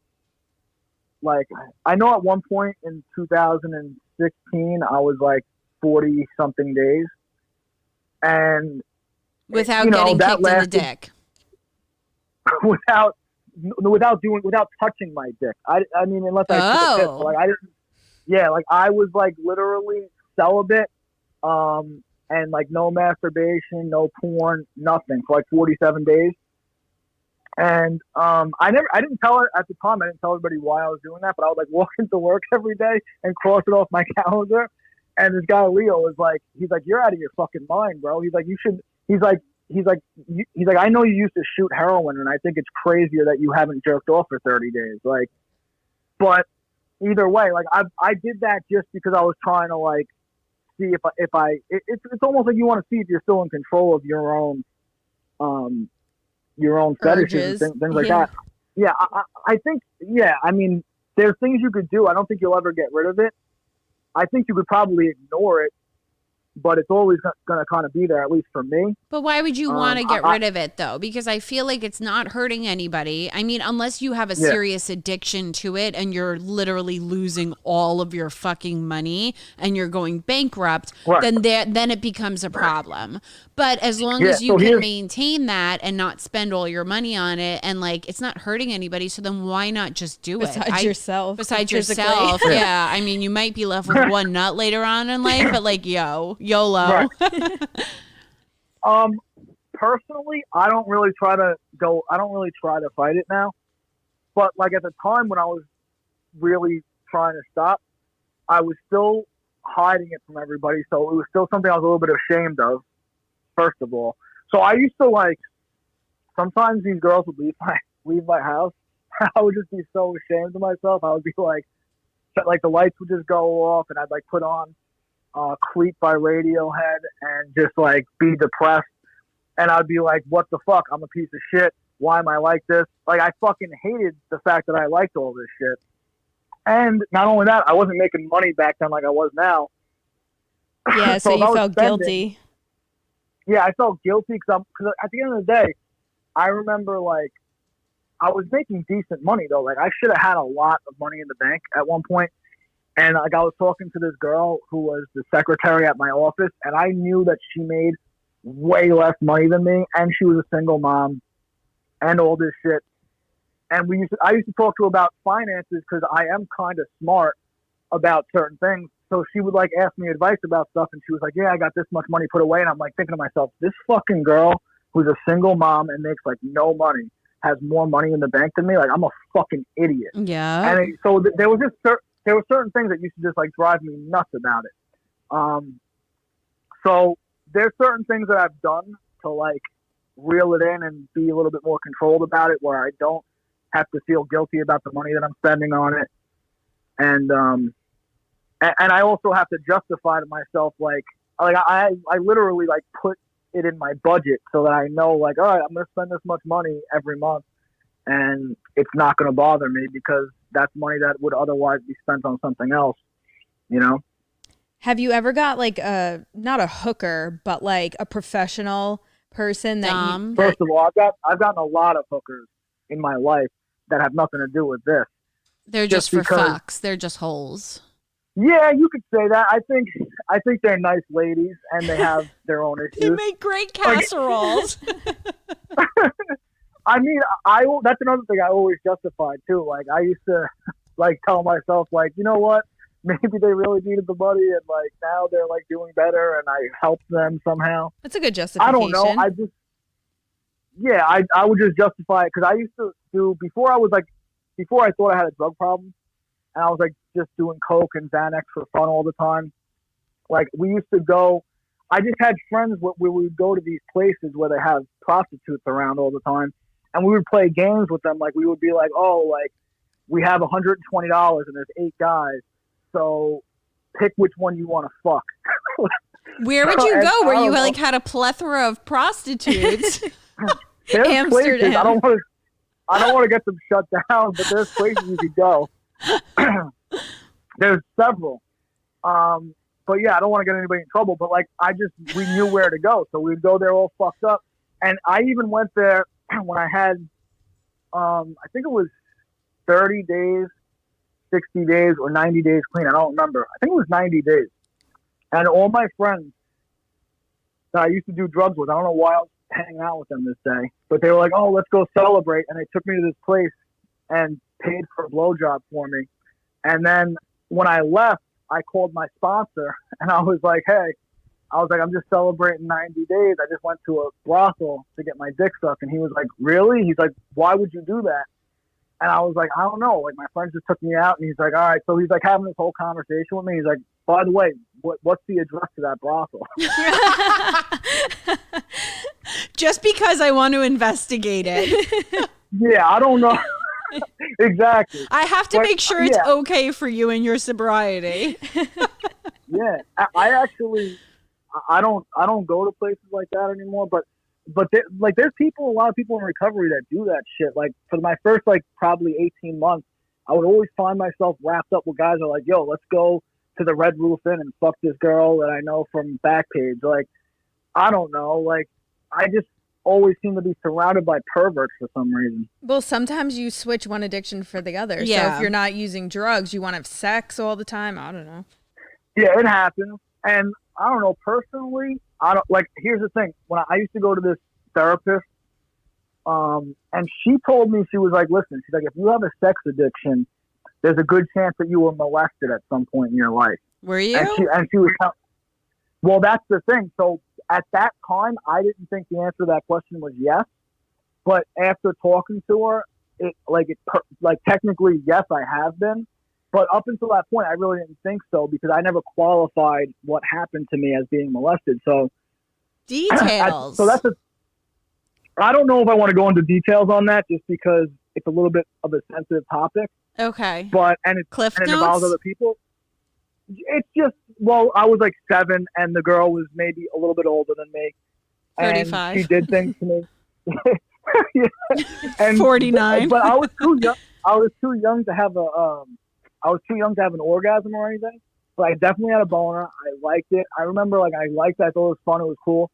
Like I know at one point in 2016, I was like 40 something days, and without getting that kicked in the dick. without touching my dick. I mean, unless I took a piss. But, like I didn't. Yeah, like I was like literally celibate, and like no masturbation, no porn, nothing for like 47 days. And I didn't tell her at the time. I didn't tell everybody why I was doing that, but I would like walk into work every day and cross it off my calendar. And this guy Leo was like, he's like, you're out of your fucking mind, bro. He's like, you should. He's like, I know you used to shoot heroin, and I think it's crazier that you haven't jerked off for 30 days. Like, but either way, like I did that just because I was trying to like see if I. It's almost like you want to see if you're still in control of your own fetishes and things like that. Yeah, I think. Yeah, I mean, there's things you could do. I don't think you'll ever get rid of it. I think you could probably ignore it, but it's always going to kind of be there, at least for me. But why would you want to get rid of it, though? Because I feel like it's not hurting anybody. I mean, unless you have a serious addiction to it and you're literally losing all of your fucking money and you're going bankrupt, Right. then it becomes a problem. But as long as you can maintain that and not spend all your money on it and, like, it's not hurting anybody, so then why not just do it? Besides yourself. Besides physically. yourself, yeah. I mean, you might be left with one nut later on in life, but, like, YOLO. Right. Personally, I don't really try to fight it now. But like at the time when I was really trying to stop, I was still hiding it from everybody. So it was still something I was a little bit ashamed of, first of all. So I used to like, sometimes these girls would leave my house. I would just be so ashamed of myself. I would be like the lights would just go off and I'd like put on Creep by Radiohead and just like be depressed. And I'd be like, what the fuck? I'm a piece of shit. Why am I like this? Like, I fucking hated the fact that I liked all this shit. And not only that, I wasn't making money back then like I was now. Yeah, so you felt guilty. Yeah, I felt guilty because at the end of the day, I remember like I was making decent money though. Like I should have had a lot of money in the bank at one point. And like I was talking to this girl who was the secretary at my office, and I knew that she made way less money than me, and she was a single mom, and all this shit. And I used to talk to her about finances because I am kind of smart about certain things. So she would like ask me advice about stuff, and she was like, "Yeah, I got this much money put away," and I'm like thinking to myself, "This fucking girl who's a single mom and makes like no money has more money in the bank than me. Like I'm a fucking idiot." Yeah. And so there were certain things that used to just like drive me nuts about it. So there's certain things that I've done to like reel it in and be a little bit more controlled about it, where I don't have to feel guilty about the money that I'm spending on it. And I also have to justify to myself I literally like put it in my budget so that I know like, all right, I'm gonna spend this much money every month, and it's not gonna bother me because that's money that would otherwise be spent on something else, you know. Have you ever got like not a hooker, but like a professional person that Dom. First of all, I've gotten a lot of hookers in my life that have nothing to do with this. They're just for fucks. They're just holes. Yeah, you could say that. I think they're nice ladies and they have their own issues. They make great casseroles. I mean, that's another thing I always justified too. Like I used to like tell myself like, you know what? Maybe they really needed the money and like now they're like doing better and I helped them somehow. That's a good justification. I don't know. I would just justify it because I used to do before I thought I had a drug problem and I was like just doing coke and Xanax for fun all the time. Like we used to go. I just had friends where we would go to these places where they have prostitutes around all the time, and we would play games with them. Like we would be like, oh, like we have $120 and there's 8 guys, so pick which one you want to fuck. Where would you go? Where you like had a plethora of prostitutes? There's places I don't want to get them shut down, but there's places you could go. There's several. But yeah, I don't want to get anybody in trouble, but like we knew where to go. So we'd go there all fucked up. And I even went there when I had, I think it was 30 days, 60 days, or 90 days clean. I don't remember. I think it was 90 days. And all my friends that I used to do drugs with, I don't know why I was hanging out with them this day, but they were like, oh, let's go celebrate. And they took me to this place and paid for a blowjob for me. And then when I left, I called my sponsor and I was like, hey, I'm just celebrating 90 days. I just went to a brothel to get my dick sucked. And he was like, really? He's like, why would you do that? And I was like, I don't know. Like my friend just took me out and he's like, all right. So he's like having this whole conversation with me. He's like, by the way, what's the address to that brothel? Just because I want to investigate it. Yeah, I don't know. Exactly. I have to make sure it's okay for you and your sobriety. Yeah, I actually, I don't go to places like that anymore. But there's a lot of people in recovery that do that shit. Like for my first probably 18 months, I would always find myself wrapped up with guys who are like, yo, let's go to the Red Roof Inn and fuck this girl that I know from Backpage. Like, I don't know. Like, I just always seem to be surrounded by perverts for some reason. Well, sometimes you switch one addiction for the other. Yeah. So if you're not using drugs, you want to have sex all the time. I don't know. Yeah, it happens. And I don't know, personally, here's the thing. When I used to go to this therapist, and she told me, she was like, listen, she's like, if you have a sex addiction, there's a good chance that you were molested at some point in your life. Were you? And she was well, that's the thing. So at that time, I didn't think the answer to that question was yes. But after talking to her, technically, yes, I have been. But up until that point, I really didn't think so because I never qualified what happened to me as being molested. So details. I don't know if I want to go into details on that just because it's a little bit of a sensitive topic. Okay. And it Cliff notes? involves other people. It's just, well, I was like 7 and the girl was maybe a little bit older than me. 35. And she did things to me. Yeah. And 49. But I was too young. I was too young to have an orgasm or anything. But I definitely had a boner. I liked it. I remember I liked it. I thought it was fun. It was cool.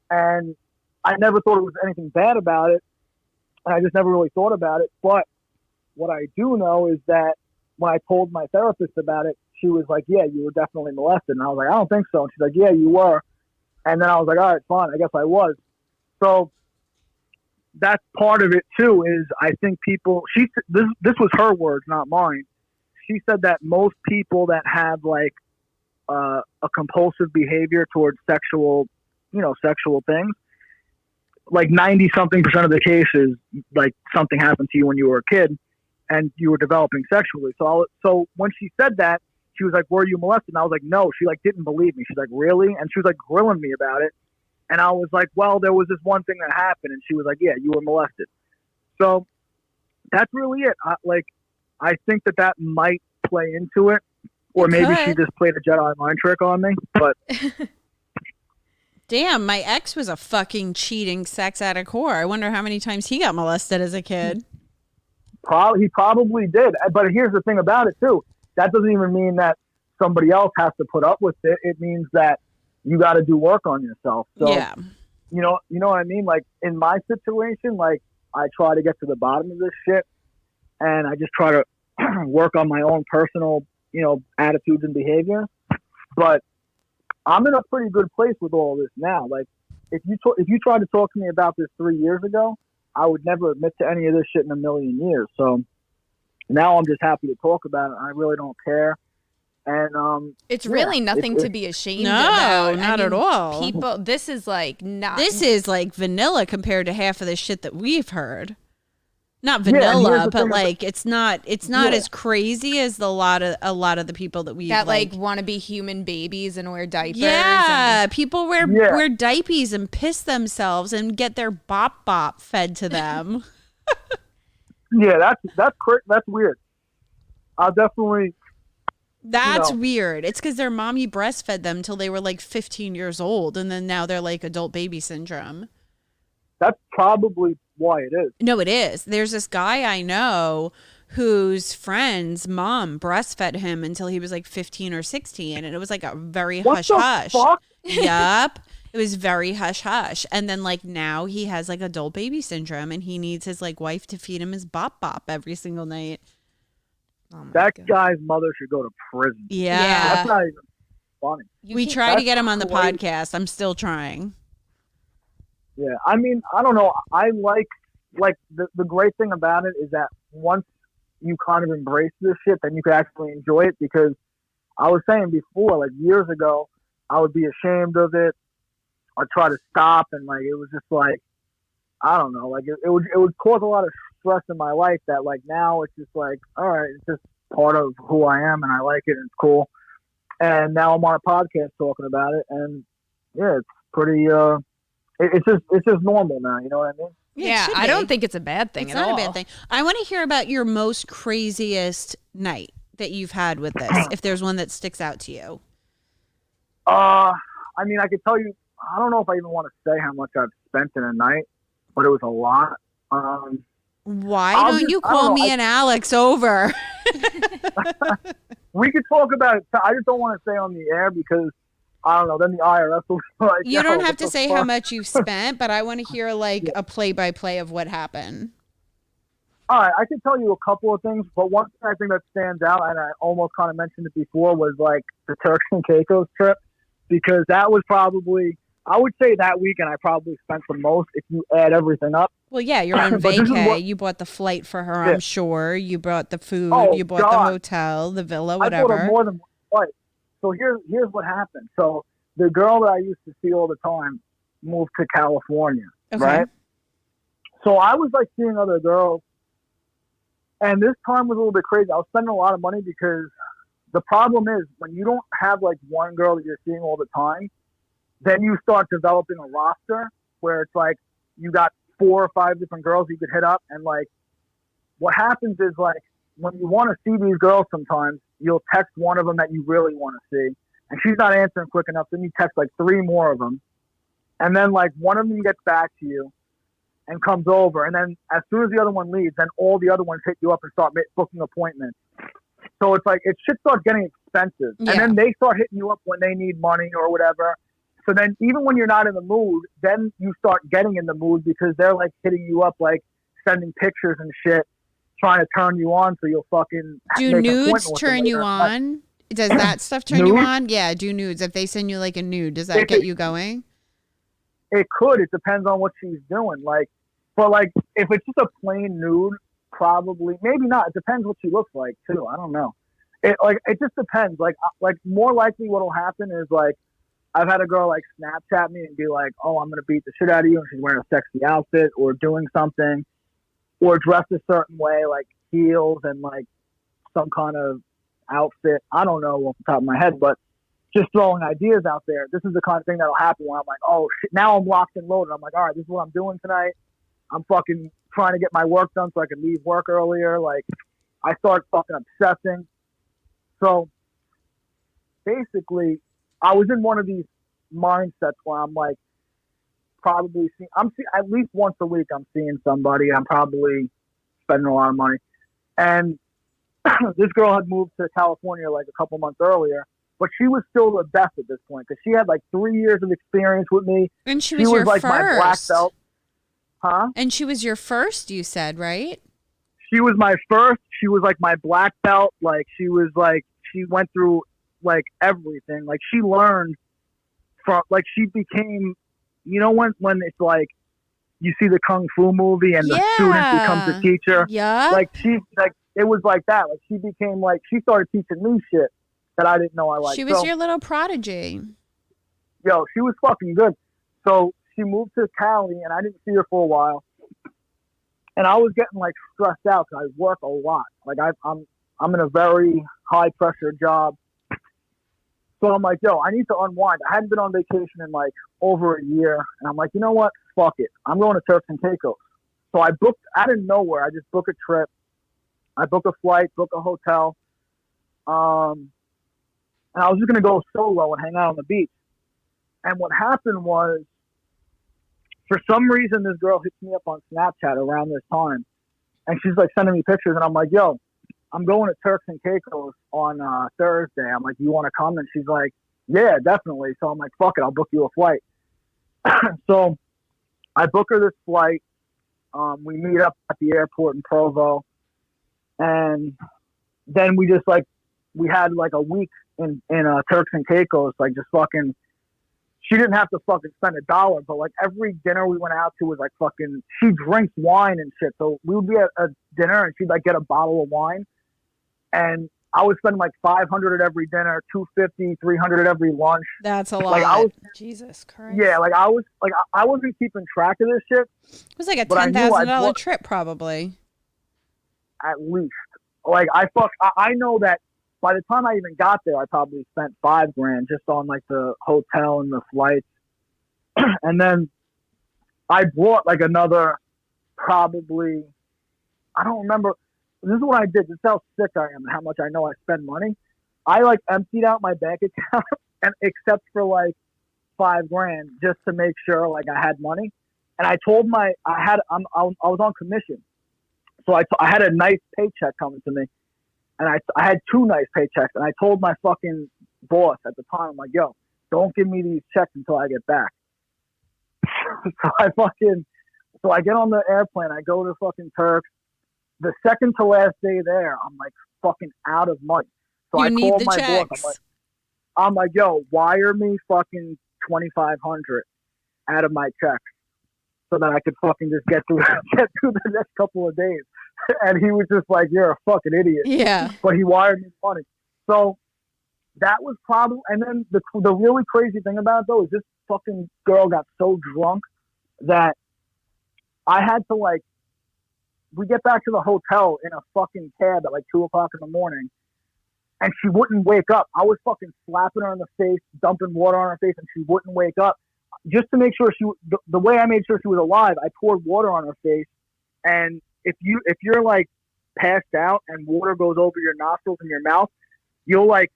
And I never thought it was anything bad about it. And I just never really thought about it. But what I do know is that when I told my therapist about it, she was like, yeah, you were definitely molested. And I was like, I don't think so. And she's like, yeah, you were. And then I was like, all right, fine. I guess I was. So that's part of it too, is I think people, this was her words, not mine. She said that most people that have a compulsive behavior towards sexual things, 90-something% of the cases, something happened to you when you were a kid and you were developing sexually. So when she said that, she was like, were you molested? And I was like, no. She didn't believe me. She's like, really? And she was grilling me about it. And I was like, well, there was this one thing that happened. And she was like, yeah, you were molested. So that's really it. I think that might play into it, or It maybe she could. just played a Jedi mind trick on me. But Damn, my ex was a fucking cheating sex addict whore. I wonder how many times he got molested as a kid. he probably did. But here's the thing about it too. That doesn't even mean that somebody else has to put up with it. It means that you got to do work on yourself. So, Yeah. you know what I mean? Like in my situation, like I try to get to the bottom of this shit, and I just try to work on my own personal, attitudes and behavior. But I'm in a pretty good place with all of this now. Like if you tried to talk to me about this 3 years ago, I would never admit to any of this shit in a million years. So now I'm just happy to talk about it. I really don't care. And It's really nothing to be ashamed No, about. not at all. People, this is like not. This is like vanilla compared to half of the shit that we've heard. Not Yeah, and here's vanilla, the but thing like it's not as crazy as a lot of the people that we that like want to be human babies and wear diapers. Yeah, people wear Yeah. diapers and piss themselves and get their bop fed to them. Yeah, that's weird. I'll definitely. That's No. weird. It's because their mommy breastfed them till they were like 15 years old, and then now they're like adult baby syndrome. That's probably why it is. No, it is. There's this guy I know whose friend's mom breastfed him until he was like 15 or 16, and it was like a very What hush the hush. fuck? Yup. It was very hush hush. And then like now he has like adult baby syndrome, and he needs his like wife to feed him his bop every single night. Oh my That God. guy's mother should go to prison. Yeah. Yeah. That's not even funny. We can't- tried to get him on the crazy. podcast. I'm still trying. Yeah, I mean, I don't know. I like the great thing about it is that once you kind of embrace this shit, then you can actually enjoy it. Because I was saying before, like years ago, I would be ashamed of it. I'd try to stop, and like it was just like I don't know, like it would cause a lot of stress in my life. That like now it's just like all right, it's just part of who I am, and I like it, and it's cool. And now I'm on a podcast talking about it, and yeah, it's pretty. It's just normal now. You know what I mean? Yeah, it Yeah, should I be. don't think it's a bad thing It's at not all. a bad thing. I want to hear about your most craziest night that you've had with this, if there's one that sticks out to you. I mean, I could tell you. I don't know if I even want to say how much I've spent in a night, but it was a lot. Why I'll don't just- you I don't call know, me and Alex over? We could talk about it. I just don't want to say on the air because I don't know. Then the IRS will be like. You "Yo, don't what have to the say how fuck?" much you've spent, but I want to hear like a play-by-play of what happened. All right, I can tell you a couple of things, but one thing I think that stands out, and I almost kind of mentioned it before, was like the Turks and Caicos trip, because that was probably, I would say that weekend I probably spent the most if you add everything up. Well, yeah, you're on But this is vacay. what- You bought the flight for her, Yeah. I'm sure. You bought the food. Oh, you bought the God. hotel, the villa, I bought whatever. more than one flight. So here's what happened. So the girl that I used to see all the time moved to California, Okay. right? So I was like seeing other girls, and this time was a little bit crazy. I was spending a lot of money because the problem is when you don't have like one girl that you're seeing all the time, then you start developing a roster where it's like you got 4 or 5 different girls you could hit up, and like what happens is like when you want to see these girls sometimes you'll text one of them that you really want to see and she's not answering quick enough, then you text like 3 more of them, and then like one of them gets back to you and comes over, and then as soon as the other one leaves, then all the other ones hit you up and start booking appointments. So it's like shit starts getting expensive, Yeah. and then they start hitting you up when they need money or whatever. So then even when you're not in the mood, then you start getting in the mood because they're like hitting you up, like sending pictures and shit, trying to turn you on so you'll fucking Do make an nudes appointment with them turn you later in life. on? Does that stuff turn you Nudes? on? Yeah, do nudes. If they send you like a nude, does that If get it- you going? It could. It depends on what she's doing. Like, but like if it's just a plain nude, probably maybe not. It depends what she looks like too. I don't know. It just depends. Like more likely what'll happen is like I've had a girl like Snapchat me and be like, "Oh, I'm gonna beat the shit out of you," and she's wearing a sexy outfit or doing something, or dressed a certain way, like heels and like some kind of outfit. I don't know off the top of my head, but just throwing ideas out there. This is the kind of thing that'll happen when I'm like, oh shit, now I'm locked and loaded. I'm like, all right, this is what I'm doing tonight. I'm fucking trying to get my work done so I can leave work earlier. Like I start fucking obsessing. So basically, I was in one of these mindsets where I'm like, probably at least once a week I'm seeing somebody. I'm probably spending a lot of money. And this girl had moved to California like a couple months earlier, but she was still the best at this point because she had like 3 years of experience with me. And she was your like first. my black belt. Huh? And she was your first, you said, right? She was my first. She was like my black belt. Like she went through like everything. Like she learned from, like she became, when it's like you see the Kung Fu movie and the student becomes a teacher. Yeah. Like it was like that. Like she became like, she started teaching me shit that I didn't know I liked. She was your little prodigy. Yo, she was fucking good. So she moved to Cali and I didn't see her for a while. And I was getting like stressed out because I work a lot. Like I'm in a very high pressure job. So I'm like, yo, I need to unwind. I hadn't been on vacation in like over a year. And I'm like, you know what? Fuck it. I'm going to Turks and Caicos. So I booked out of nowhere. I just booked a trip. I booked a flight, booked a hotel. And I was just going to go solo and hang out on the beach. And what happened was, for some reason, this girl hits me up on Snapchat around this time. And she's like sending me pictures. And I'm like, yo, I'm going to Turks and Caicos on Thursday. I'm like, you want to come? And she's like, yeah, definitely. So I'm like, fuck it, I'll book you a flight. So I book her this flight. We meet up at the airport in Provo. And then we had like a week in Turks and Caicos, like just fucking, she didn't have to fucking spend $1, but like every dinner we went out to was like fucking, she drinks wine and shit. So we would be at a dinner and she'd like get a bottle of wine. And I would spend like $500 at every dinner, $250, $300 at every lunch. That's a lot. Like Jesus Christ. Yeah, like I wasn't keeping track of this shit. It was like a $10,000 trip probably. At least. Like I know that by the time I even got there, I probably spent $5,000 just on like the hotel and the flights. And then I brought like another, probably, I don't remember. This is what I did. This is how sick I am and how much I know I spend money. I like emptied out my bank account and except for like $5,000 just to make sure like I had money. And I told I was on commission. So I had a nice paycheck coming to me. And I had 2 nice paychecks. And I told my fucking boss at the time, I'm like, yo, don't give me these checks until I get back. So I get on the airplane. I go to fucking Turks. The second to last day there, I'm like fucking out of money. So I called my boss. I'm like, yo, wire me fucking $2,500 out of my check so that I could fucking just get through the next couple of days. And he was just like, you're a fucking idiot. Yeah. But he wired me money. So that was probably, and then the really crazy thing about it though is this fucking girl got so drunk that I had to like, we get back to the hotel in a fucking cab at like 2:00 in the morning and she wouldn't wake up. I was fucking slapping her in the face, dumping water on her face, and she wouldn't wake up. Just to make sure the way I made sure she was alive, I poured water on her face. And if you're like passed out and water goes over your nostrils and your mouth, you'll like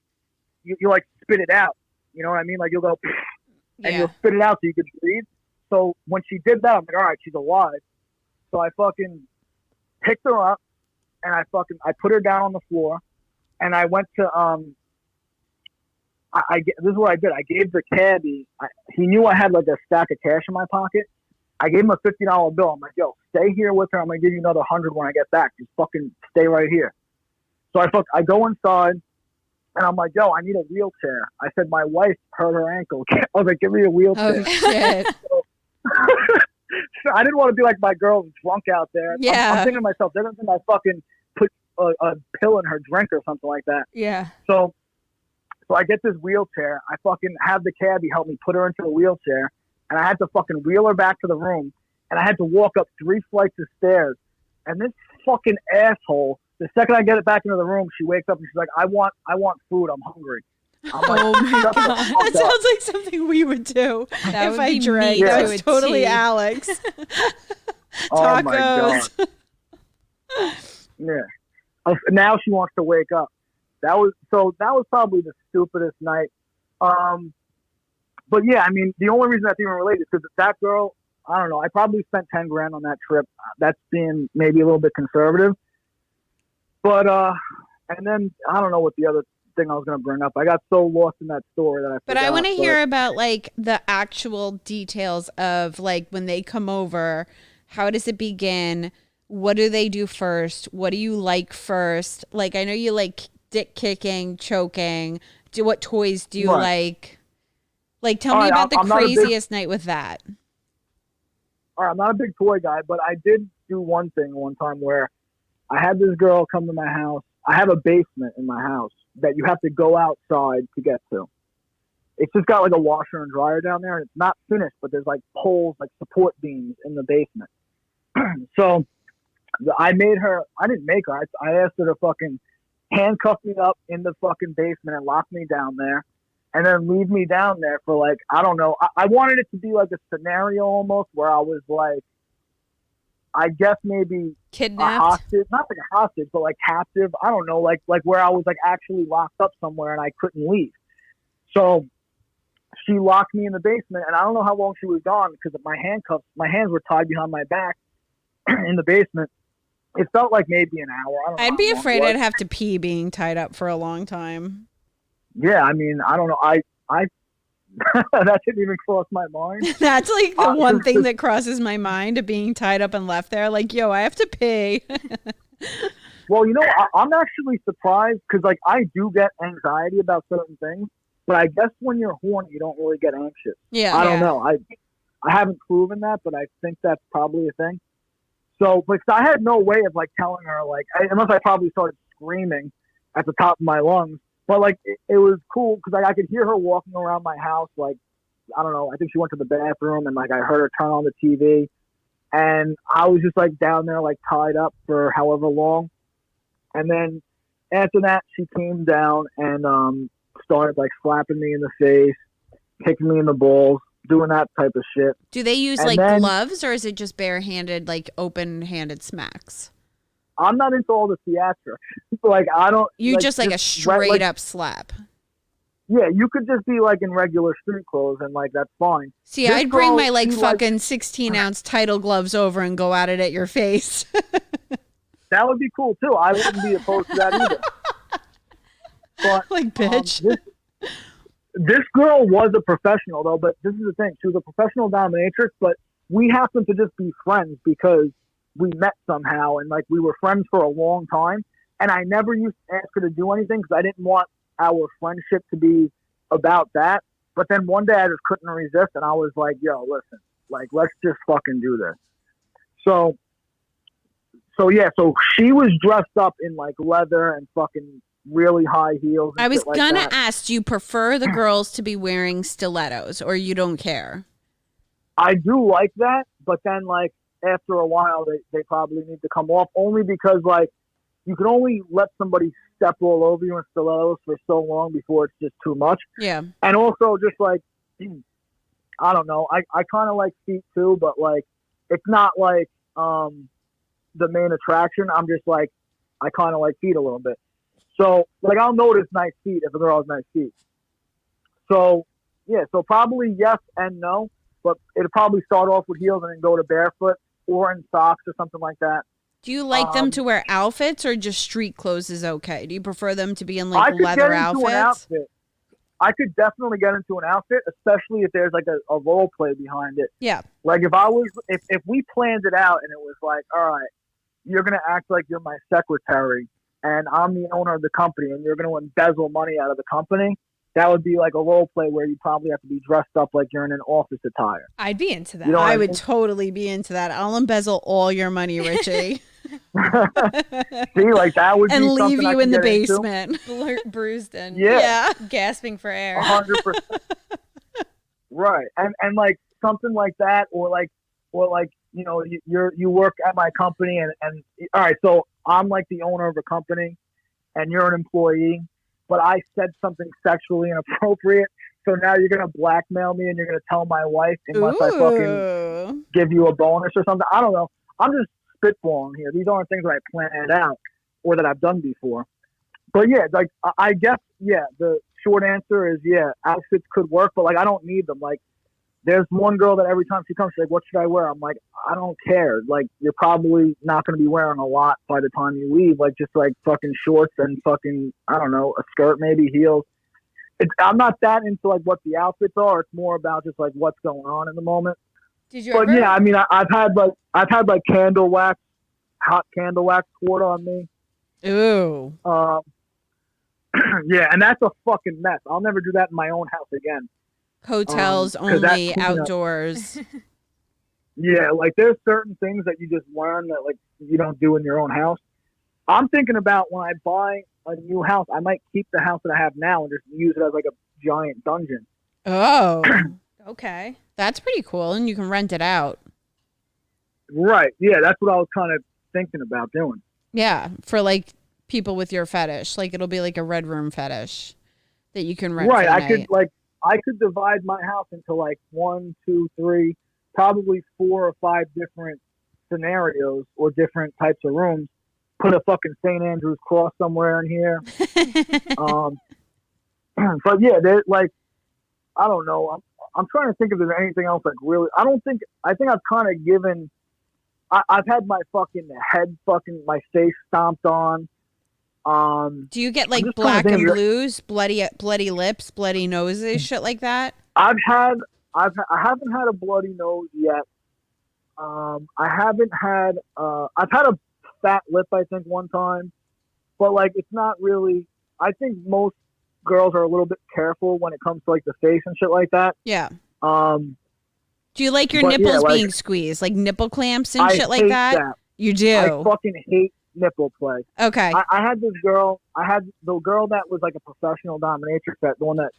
spit it out. You know what I mean? Like you'll go and you'll spit it out so you can breathe. So when she did that, I'm like, all right, she's alive. So I fucking picked her up and I put her down on the floor and I went to this is what I did. I gave the cabbie. He knew I had like a stack of cash in my pocket. I gave him a $50 bill. I'm like, yo, stay here with her. I'm gonna give you another 100 when I get back. Just fucking stay right here. So I go inside and I'm like, yo, I need a wheelchair. I said my wife hurt her ankle. I was like, give me a wheelchair. Oh shit. So I didn't want to be like my girl's drunk out there. Yeah. I'm thinking to myself, they're gonna think I fucking put a pill in her drink or something like that. Yeah. So I get this wheelchair. I fucking have the cabbie help me put her into the wheelchair. And I had to fucking wheel her back to the room. And I had to walk up 3 flights of stairs. And this fucking asshole, the second I get it back into the room, she wakes up and she's like, I want food. I'm hungry. I'm like, Oh my shut the God. fuck That up. sounds like something we would do That if would I be drank. me That to was a totally T. Alex. Oh my Tacos. God. Yeah. Now she wants to wake up. that was probably the stupidest night. But yeah, I mean, the only reason that's even related is because that girl, I don't know, I probably spent 10 grand on that trip. That's being maybe a little bit conservative. But, and then I don't know what the other thing I was going to bring up. I got so lost in that story that I forgot. But I want to hear about like the actual details of like when they come over, how does it begin? What do they do first? What do you like first? Like, I know you like dick kicking, choking. What toys do you like? Like, tell me about the craziest night with that. All right, I'm not a big toy guy, but I did do one thing one time where I had this girl come to my house. I have a basement in my house that you have to go outside to get to. It's just got like a washer and dryer down there, and it's not finished, but there's like poles, like support beams in the basement. So I didn't make her. I asked her to fucking handcuff me up in the fucking basement and lock me down there. And then leave me down there for like, I don't know. I wanted it to be like a scenario almost where I was like, I guess maybe kidnapped, a hostage, not like a hostage, but like captive. I don't know, like where I was like actually locked up somewhere and I couldn't leave. So she locked me in the basement, and I don't know how long she was gone because my hands were tied behind my back in the basement. It felt like maybe an hour. I don't know. I'd be afraid I'd have to pee being tied up for a long time. Yeah, I mean, I don't know. I that didn't even cross my mind. That's like the one thing that crosses my mind of being tied up and left there. Like, yo, I have to pee. Well, you know, I'm actually surprised because, like, I do get anxiety about certain things, but I guess when you're horny, you don't really get anxious. Yeah, I don't know. I haven't proven that, but I think that's probably a thing. So, like, I had no way of like telling her, like, unless I probably started screaming at the top of my lungs. But, like, it was cool because I could hear her walking around my house. Like, I don't know. I think she went to the bathroom and, like, I heard her turn on the TV. And I was just, like, down there, like, tied up for however long. And then after that, she came down and started, like, slapping me in the face, kicking me in the balls, doing that type of shit. Do they use, like, gloves, or is it just barehanded, like, open-handed smacks? I'm not into all the theatrics. Like, I don't. You like, just like a straight up slap. Yeah, you could just be like in regular street clothes and like that's fine. See, I'd bring my like fucking 16-ounce title gloves over and go at it at your face. That would be cool too. I wouldn't be opposed to that either. But like, bitch. This girl was a professional though, but this is the thing. She was a professional dominatrix, but we happened to just be friends because we met somehow and like we were friends for a long time. And I never used to ask her to do anything because I didn't want our friendship to be about that. But then one day I just couldn't resist and I was like, yo, listen, like, let's just fucking do this. So yeah, so she was dressed up in like leather and fucking really high heels. I was gonna ask, do you prefer the girls to be wearing stilettos or you don't care? I do like that, but then like after a while they probably need to come off only because like you can only let somebody step all over you in stilettos for so long before it's just too much. Yeah. And also just like, I don't know, I kind of like feet too, but like it's not like the main attraction. I'm just like, I kind of like feet a little bit. So like I'll notice nice feet if a girl has nice feet. So yeah, so probably yes and no, but it'll probably start off with heels and then go to barefoot or in socks or something like that. Do you like them to wear outfits or just street clothes is okay? Do you prefer them to be in like leather outfits? I could definitely get into an outfit, especially if there's like a role play behind it. Yeah. Like if we planned it out and it was like, all right, you're going to act like you're my secretary and I'm the owner of the company and you're going to embezzle money out of the company. That would be like a role play where you probably have to be dressed up like you're in an office attire. I'd be into that. You know I would totally be into that. I'll embezzle all your money, Richie. See, like that would and be leave you in the basement, bruised and gasping for air. 100%. Right, and like something like that, or like you know, you work at my company, and all right, so I'm like the owner of a company, and you're an employee. But I said something sexually inappropriate, so now you're going to blackmail me and you're going to tell my wife unless I fucking give you a bonus or something. I don't know. I'm just spitballing here. These aren't things that I planned out or that I've done before. But yeah, like I guess yeah. The short answer is yeah. Outfits could work, but like I don't need them. Like there's one girl that every time she comes, she's like, "What should I wear?" I'm like, I don't care. Like you're probably not going to be wearing a lot by the time you leave. Like just like fucking shorts and fucking I don't know, a skirt, maybe heels. I'm not that into like what the outfits are. It's more about just like what's going on in the moment. Did you But ever? yeah, I mean, I've had like candle wax, hot candle wax poured on me. Ooh. Yeah, and that's a fucking mess. I'll never do that in my own house again. Hotels 'cause that only, cleanup- outdoors. Yeah, like there's certain things that you just learn that like you don't do in your own house. I'm thinking about when I buy a new house, I might keep the house that I have now and just use it as like a giant dungeon. Oh, Okay. that's pretty cool. And you can rent it out. Right. Yeah, that's what I was kind of thinking about doing. Yeah, for like people with your fetish. Like it'll be like a red room fetish that you can rent Right. for the I night. could I could divide my house into like 1, 2, 3, probably 4 or 5 different scenarios or different types of rooms. Put a fucking St. Andrew's cross somewhere in here. But yeah, they're like I don't know. I'm trying to think if there's anything else like really. I think I've kind of given. I've had my fucking head, fucking my face stomped on. Do you get like just black trying to and think. blues, bloody lips, bloody noses, shit like that? I haven't had a bloody nose yet. I haven't had. I've had a fat lip, I think, one time, but like it's not really. I think most girls are a little bit careful when it comes to like the face and shit like that. Yeah. Um, Do you like your But, yeah, nipples like, being squeezed, like nipple clamps and I shit like hate that? that. You do. I fucking hate nipple play. Okay. I had this girl. I had the girl that was like a professional dominatrix, the one that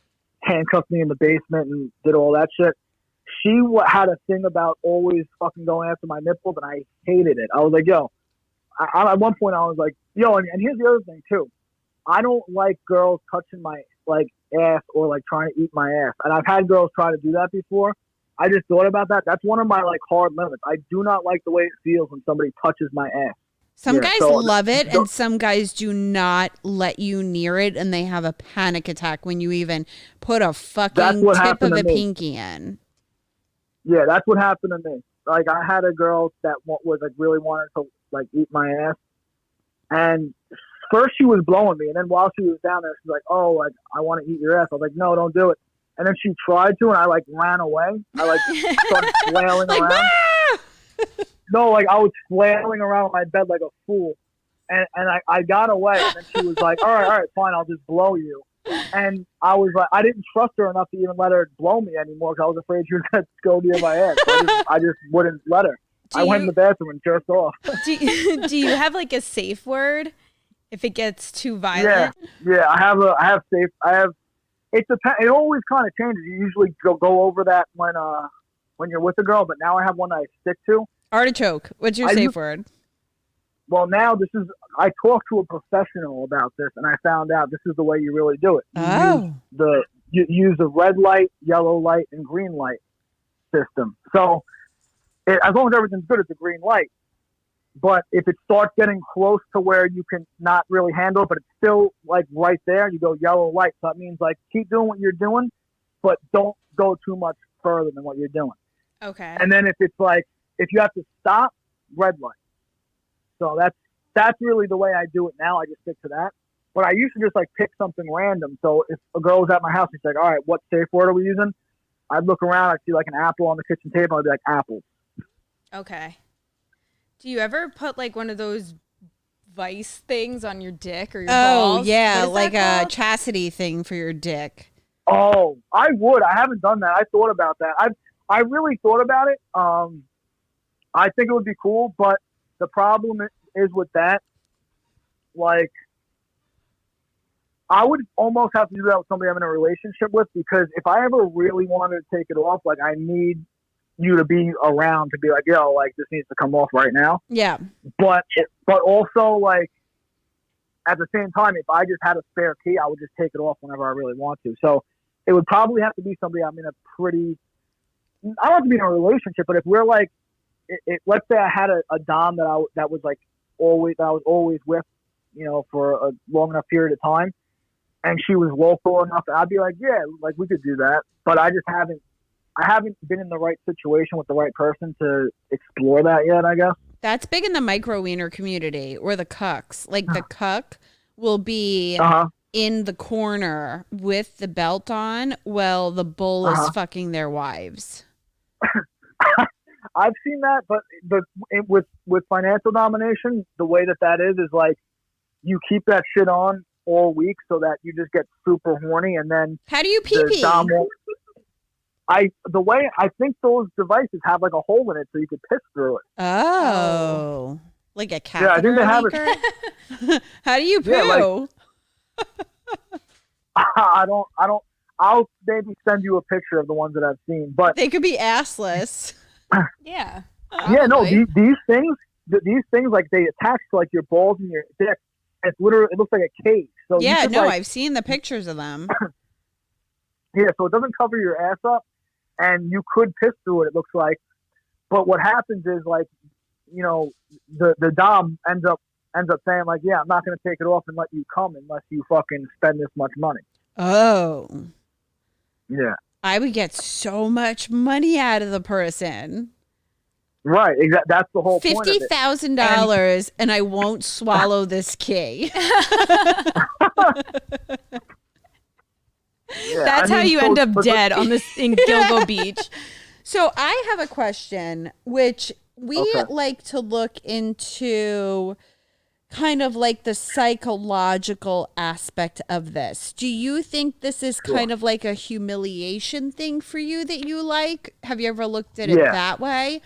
handcuffed me in the basement and did all that shit. She had a thing about always fucking going after my nipples, and I hated it. I was like, yo. At one point, I was like, yo, and here's the other thing too. I don't like girls touching my like ass or like trying to eat my ass, and I've had girls try to do that before. I just thought about that. That's one of my like hard limits. I do not like the way it feels when somebody touches my ass. Some Yeah, guys so- love it, and some guys do not let you near it, and they have a panic attack when you even put a fucking what tip happened of to a me. pinky in. Yeah, that's what happened to me. Like I had a girl that was like really wanted to like eat my ass, and first she was blowing me, and then while she was down there, she's like, "Oh, like I want to eat your ass." I was like, "No, don't do it." And then she tried to, and I like ran away. I like started flailing Like, around. "Ah!" No, like I was flailing around my bed like a fool, and I got away. And then she was like, all right, fine, I'll just blow you." And I was like, I didn't trust her enough to even let her blow me anymore because I was afraid she was going to go near my ass. So I just wouldn't let her. I went in the bathroom and jerked off. Do you have like a safe word if it gets too violent? Yeah. I have safe. It depends. It always kind of changes. You usually go over that when you're with a girl, but now I have one that I stick to. Artichoke. What's your safe word? Well, now I talked to a professional about this, and I found out this is the way you really do it. You use the red light, yellow light, and green light system. So as long as everything's good, it's a green light. But if it starts getting close to where you can not really handle it, but it's still like right there, you go yellow light. So that means like keep doing what you're doing, but don't go too much further than what you're doing. Okay. And then if it's like, if you have to stop, red light. So that's really the way I do it now. I just stick to that. But I used to just like pick something random. So if a girl was at my house, she's like, all right, what safe word are we using? I'd look around, I'd see like an apple on the kitchen table, I'd be like, apple. Okay. Do you ever put like one of those vice things on your dick or your balls? Oh, yeah, What is like that a called? chastity thing for your dick. Oh, I would. I haven't done that. I thought about that. I really thought about it. I think it would be cool, but the problem is with that, like, I would almost have to do that with somebody I'm in a relationship with, because if I ever really wanted to take it off, like, I need you to be around to be like, yo, like, this needs to come off right now. Yeah. But also, like, at the same time, if I just had a spare key, I would just take it off whenever I really want to. So it would probably have to be somebody I'm in a pretty, I don't have to be in a relationship, but if we're like, let's say I had a dom that I was always with, for a long enough period of time, and she was local enough, I'd be like, yeah, like we could do that. But I haven't been in the right situation with the right person to explore that yet, I guess. That's big in the micro wiener community or the cucks. Like the cuck will be in the corner with the belt on while the bull is fucking their wives. I've seen that, but with financial domination, the way that is like you keep that shit on all week so that you just get super horny, and then how do you pee pee? I think those devices have like a hole in it so you could piss through it. Oh, like a catheter? Yeah, I think they have it. How do you poo? Yeah, I don't. I'll maybe send you a picture of the ones that I've seen, but they could be assless. Yeah. Yeah, no, these things, like they attach to like your balls and your dick. It's literally, it looks like a cage. So yeah, no, I've seen the pictures of them. Yeah, so it doesn't cover your ass up, and you could piss through it. It looks like, but what happens is like, the dom ends up saying like, yeah, I'm not going to take it off and let you come unless you fucking spend this much money. Oh. Yeah. I would get so much money out of the person. Right, exactly. That's the whole point of it. $50,000 and I won't swallow this key. Yeah, That's how you end up dead in Gilgo Beach. So I have a question, which we like to look into kind of like the psychological aspect of this. Do you think this is kind of like a humiliation thing for you that you like? Have you ever looked at it that way?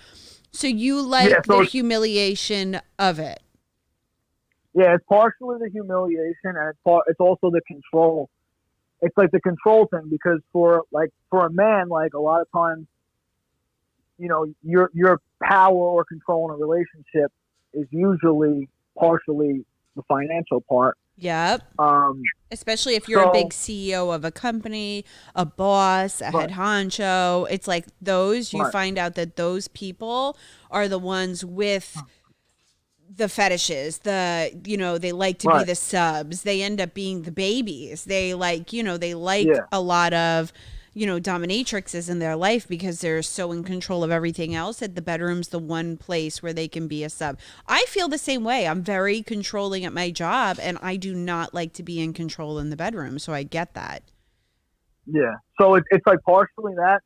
So you like the humiliation of it? Yeah, it's partially the humiliation, and it's also the control. It's like the control thing, because for a man, like a lot of times, your power or control in a relationship is usually partially the financial part. Yep. Especially if you're a big CEO of a company, a boss, a head honcho. It's like you find out that those people are the ones with the fetishes, they like to be the subs. They end up being the babies. They like a lot of, dominatrixes in their life because they're so in control of everything else that the bedroom's the one place where they can be a sub. I feel the same way. I'm very controlling at my job, and I do not like to be in control in the bedroom. So I get that. Yeah. So it's like partially that.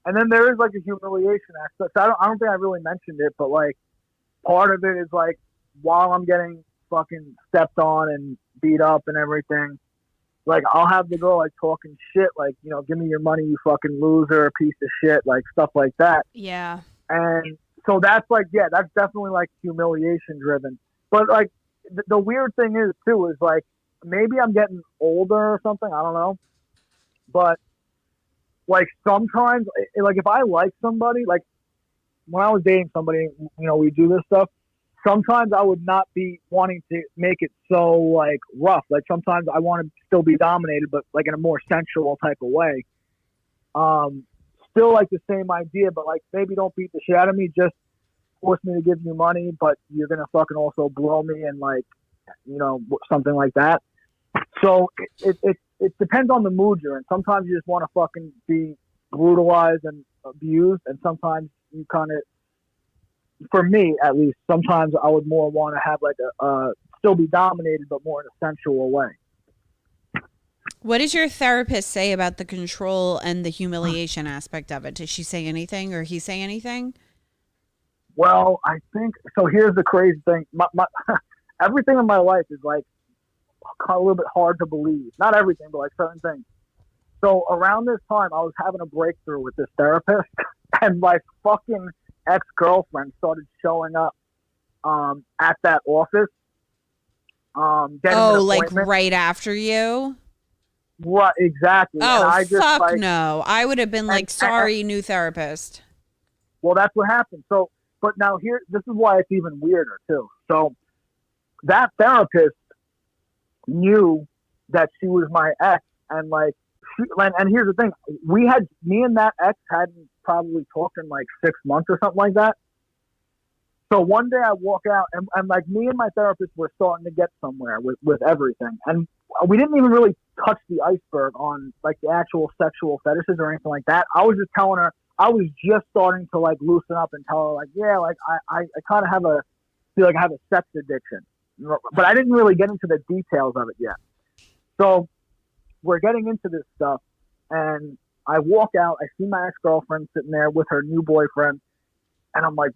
And then there is like a humiliation aspect. So I don't think I really mentioned it, but like part of it is like while I'm getting fucking stepped on and beat up and everything, like I'll have the girl like talking shit, like, give me your money, you fucking loser, piece of shit, like stuff like that. Yeah. And so that's like, that's definitely like humiliation driven. But like the weird thing is too, is like maybe I'm getting older or something. I don't know. But like sometimes, like if I like somebody, like when I was dating somebody, we do this stuff. Sometimes I would not be wanting to make it so like rough. Like sometimes I want to still be dominated, but like in a more sensual type of way. Still like the same idea, but like maybe don't beat the shit out of me. Just force me to give you money, but you're gonna fucking also blow me and like, something like that. So it depends on the mood you're in. Sometimes you just want to fucking be brutalized and abused, and sometimes you kind of, for me at least, sometimes I would more want to have like still be dominated, but more in a sensual way. What does your therapist say about the control and the humiliation aspect of it? Does she say anything, or he say anything? Well, I think so. Here's the crazy thing: my everything in my life is like a little bit hard to believe. Not everything, but like certain things. So around this time, I was having a breakthrough with this therapist, and my fucking ex-girlfriend started showing up at that office. Like right after you? Right, exactly. Oh, and I just, fuck no. I would have been like, sorry, new therapist. Well, that's what happened. So, but now this is why it's even weirder too. So that therapist knew that she was my ex, and like, and here's the thing: me and that ex hadn't probably talked in like 6 months or something like that. So one day I walk out and like me and my therapist were starting to get somewhere with everything. And we didn't even really touch the iceberg on like the actual sexual fetishes or anything like that. I was just telling her, I was just starting to like loosen up and tell her like, yeah, like I kind of feel like I have a sex addiction, but I didn't really get into the details of it yet. So we're getting into this stuff and I walk out, I see my ex-girlfriend sitting there with her new boyfriend. And I'm like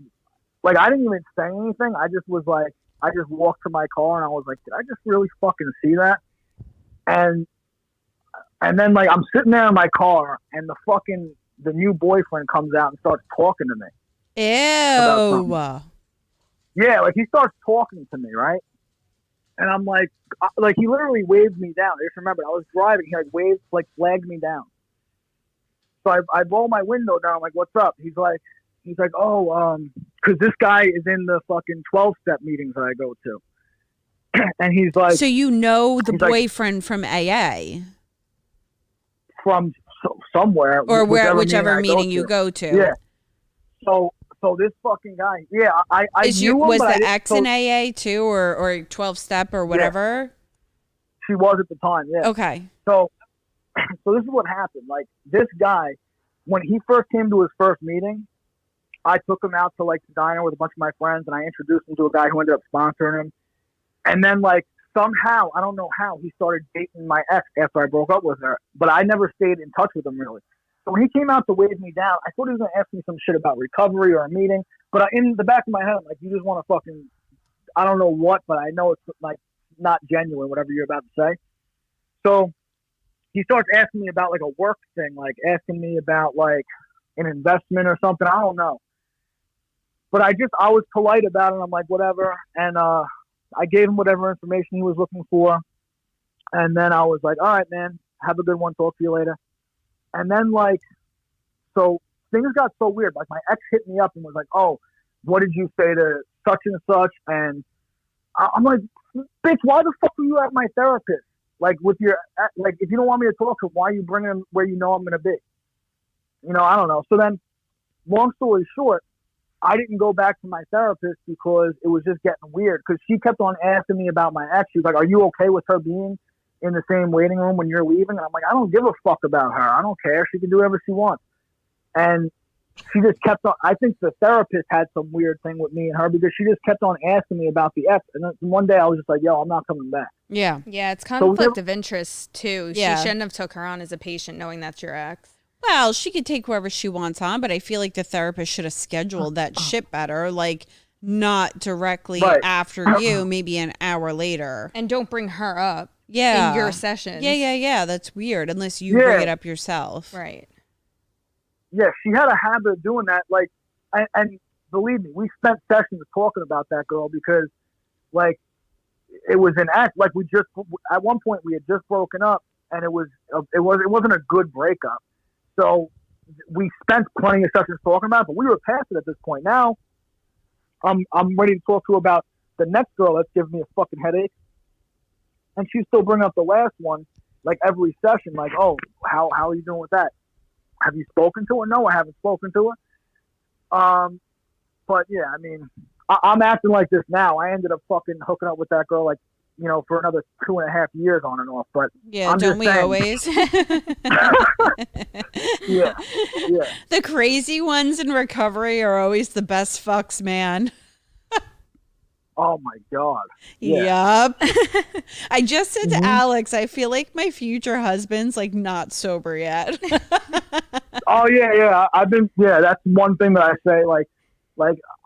I didn't even say anything. I just was like, I just walked to my car and I was like, did I just really fucking see that? And then like I'm sitting there in my car and the new boyfriend comes out and starts talking to me. Ew. Yeah, like he starts talking to me, right? And I'm like he literally waved me down. I just remember I was driving. He like flagged me down. So I roll my window down. I'm like, what's up? He's like, oh, because this guy is in the fucking 12-step meetings that I go to. And he's like, so you know the boyfriend like, from AA? From somewhere. Or whichever meeting you go to. Yeah. So this fucking guy, yeah, I knew him, was but the ex in AA too, or 12-step or whatever? Yeah. She was at the time, yeah. Okay. So this is what happened. Like this guy, when he first came to his first meeting, I took him out to like the diner with a bunch of my friends, and I introduced him to a guy who ended up sponsoring him. And then like somehow, I don't know how, he started dating my ex after I broke up with her, but I never stayed in touch with him really. So when he came out to wave me down, I thought he was going to ask me some shit about recovery or a meeting. But in the back of my head, I'm like, you just want to fucking, I don't know what, but I know it's like not genuine, whatever you're about to say. So he starts asking me about like a work thing, like asking me about like an investment or something. I don't know. But I was polite about it. I'm like, whatever. And I gave him whatever information he was looking for. And then I was like, all right, man, have a good one. Talk to you later. And then like, so things got so weird. Like my ex hit me up and was like, oh, what did you say to such and such? And I'm like, bitch, why the fuck were you at my therapist? Like with your, like, if you don't want me to talk to him, why are you bringing him where you know I'm going to be? You know, I don't know. So then long story short, I didn't go back to my therapist because it was just getting weird. Because she kept on asking me about my ex. She was like, are you okay with her being in the same waiting room when you're leaving? And I'm like, I don't give a fuck about her. I don't care. She can do whatever she wants. And she just kept on. I think the therapist had some weird thing with me and her because she just kept on asking me about the ex. And then one day I was just like, yo, I'm not coming back. Yeah. Yeah, it's conflict of interest too. Yeah. She shouldn't have took her on as a patient knowing that's your ex. Well, she could take whoever she wants on, but I feel like the therapist should have scheduled that shit better, like not directly after you, maybe an hour later. And don't bring her up in your sessions. Yeah. That's weird, unless you bring it up yourself. Right. Yeah, she had a habit of doing that. Like, and believe me, we spent sessions talking about that girl because, like, it was an act. Like, at one point we had just broken up, and it wasn't a good breakup. So we spent plenty of sessions talking about it, but we were past it at this point. Now, I'm ready to talk to her about the next girl that's giving me a fucking headache, and she's still bringing up the last one, like every session. Like, oh, how are you doing with that? Have you spoken to her? No, I haven't spoken to her. But yeah, I mean, I'm acting like this now. I ended up fucking hooking up with that girl, like, you know, for another 2.5 years on and off. But yeah, I'm don't we saying, always? yeah. The crazy ones in recovery are always the best fucks, man. Oh my God. Yeah. Yup. I just said to Alex, I feel like my future husband's like not sober yet. Oh yeah. That's one thing that I say. Like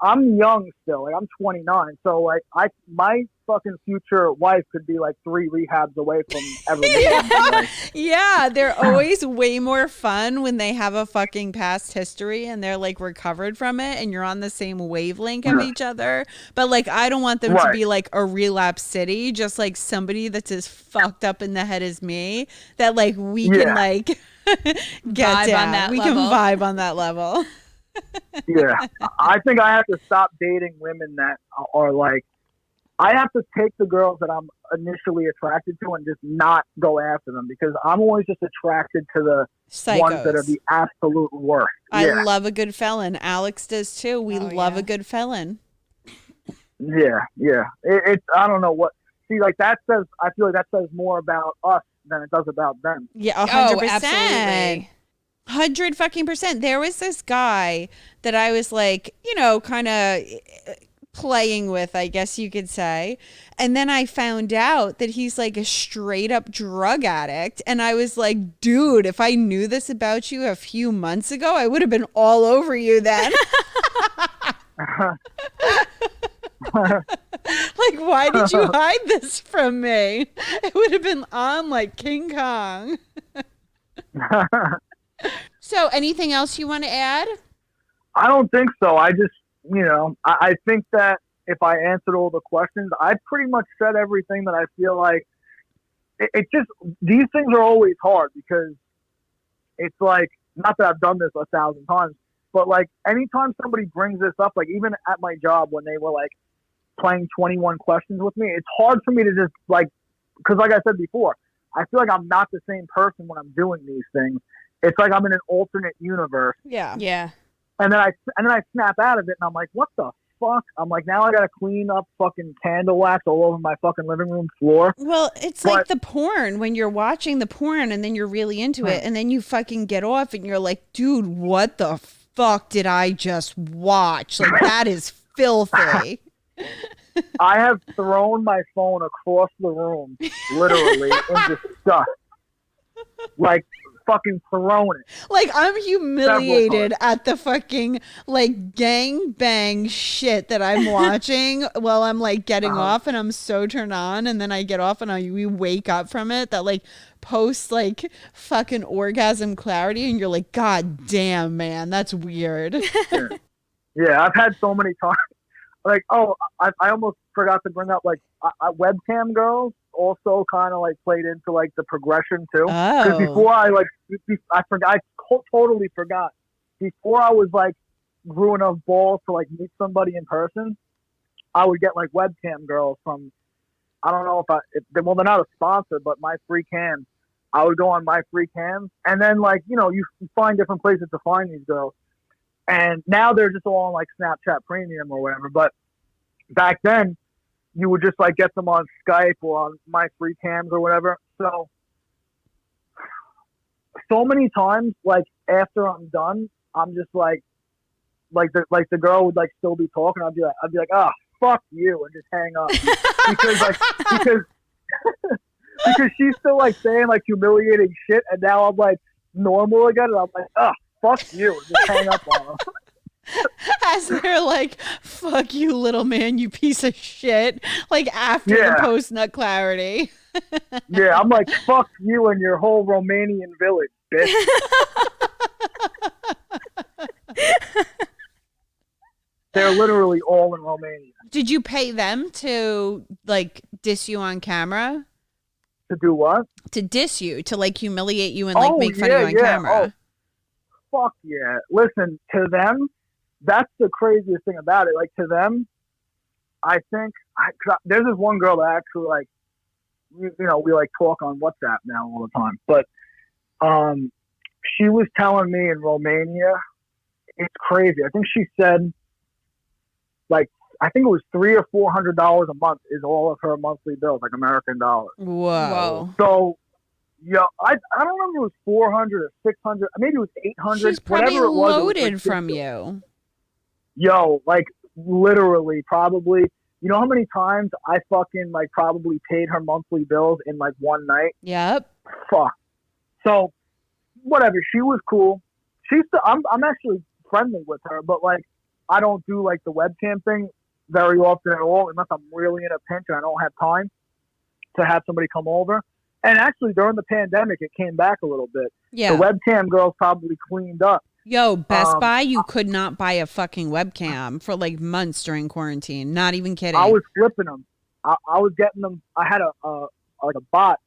I'm young still. Like I'm 29. So like my fucking future wife could be like 3 rehabs away from ever being. Yeah, they're always way more fun when they have a fucking past history and they're like recovered from it and you're on the same wavelength of each other. But like I don't want them to be like a relapse city, just like somebody that's as fucked up in the head as me that like we can like get down. We can vibe on that level. Yeah. I think I have to stop dating women that are like, I have to take the girls that I'm initially attracted to and just not go after them because I'm always just attracted to the Psychos. Ones that are the absolute worst. I love a good felon. Alex does too. We love a good felon. Yeah, yeah. It's I don't know what. See, like that says. I feel like that says more about us than it does about them. Yeah, Oh, 100%. absolutely. 100% There was this guy that I was like, kind of playing with, I guess you could say. And then I found out that he's like a straight up drug addict. And I was like, dude, if I knew this about you a few months ago, I would have been all over you then. Like, why did you hide this from me? It would have been on like King Kong. So, anything else you want to add? I don't think so. I just, I think that if I answered all the questions, I pretty much said everything that I feel like. It just, these things are always hard because it's like, not that I've done this 1,000 times, but like anytime somebody brings this up, like even at my job when they were like playing 21 questions with me, it's hard for me to just like, because like I said before, I feel like I'm not the same person when I'm doing these things. It's like I'm in an alternate universe. Yeah. Yeah. And then I snap out of it and I'm like, what the fuck? I'm like, now I gotta clean up fucking candle wax all over my fucking living room floor. Well, it's like the porn when you're watching the porn and then you're really into it and then you fucking get off and you're like, dude, what the fuck did I just watch? Like, that is filthy. I have thrown my phone across the room, literally, in disgust. Like, fucking thrown it. Like, I'm humiliated at the fucking like gang bang shit that I'm watching while I'm like getting off, and I'm so turned on, and then I get off and we wake up from it that like post like fucking orgasm clarity, and you're like, God damn, man, that's weird. Yeah, I've had so many times. Like, I almost forgot to bring up like webcam girls also kind of like played into like the progression too. Because before I forgot, I totally forgot. Before I was like grew enough balls to like meet somebody in person, I would get like webcam girls from, I don't know if they're not a sponsor, but My Free Cam. I would go on My Free Cam, and then like you find different places to find these girls. And now they're just all on like Snapchat Premium or whatever. But back then, you would just like get them on Skype or on My Free Cams or whatever. So many times, like after I'm done, I'm just like the girl would like still be talking. I'd be like, oh, fuck you, and just hang up because she's still like saying like humiliating shit, and now I'm like normal again, and I'm like, oh, fuck you, and just hang up on her. As they're like, fuck you, little man, you piece of shit. Like after the post nut clarity. Yeah, I'm like, fuck you and your whole Romanian village, bitch. They're literally all in Romania. Did you pay them to like diss you on camera? To do what? To diss you, to like humiliate you and like make fun of you on camera. Oh, fuck yeah. Listen, to them, that's the craziest thing about it. Like, to them, I think there's this one girl that actually like, we like talk on WhatsApp now all the time. But she was telling me in Romania, it's crazy. I think she said, like, I think it was $300 or $400 a month is all of her monthly bills, like American dollars. Whoa. So, I don't remember if it was 400 or 600. Maybe it was 800. She's probably whatever it was, loaded like from you. Like literally, probably. You know how many times I fucking like probably paid her monthly bills in like one night? Yep. Fuck. So, whatever. She was cool. I'm actually friendly with her, but like I don't do like the webcam thing very often at all, unless I'm really in a pinch and I don't have time to have somebody come over. And actually, during the pandemic, it came back a little bit. Yeah. The webcam girls probably cleaned up. Yo, Best Buy, you could not buy a fucking webcam for like months during quarantine. Not even kidding. I was flipping them. I was getting them. I had a bot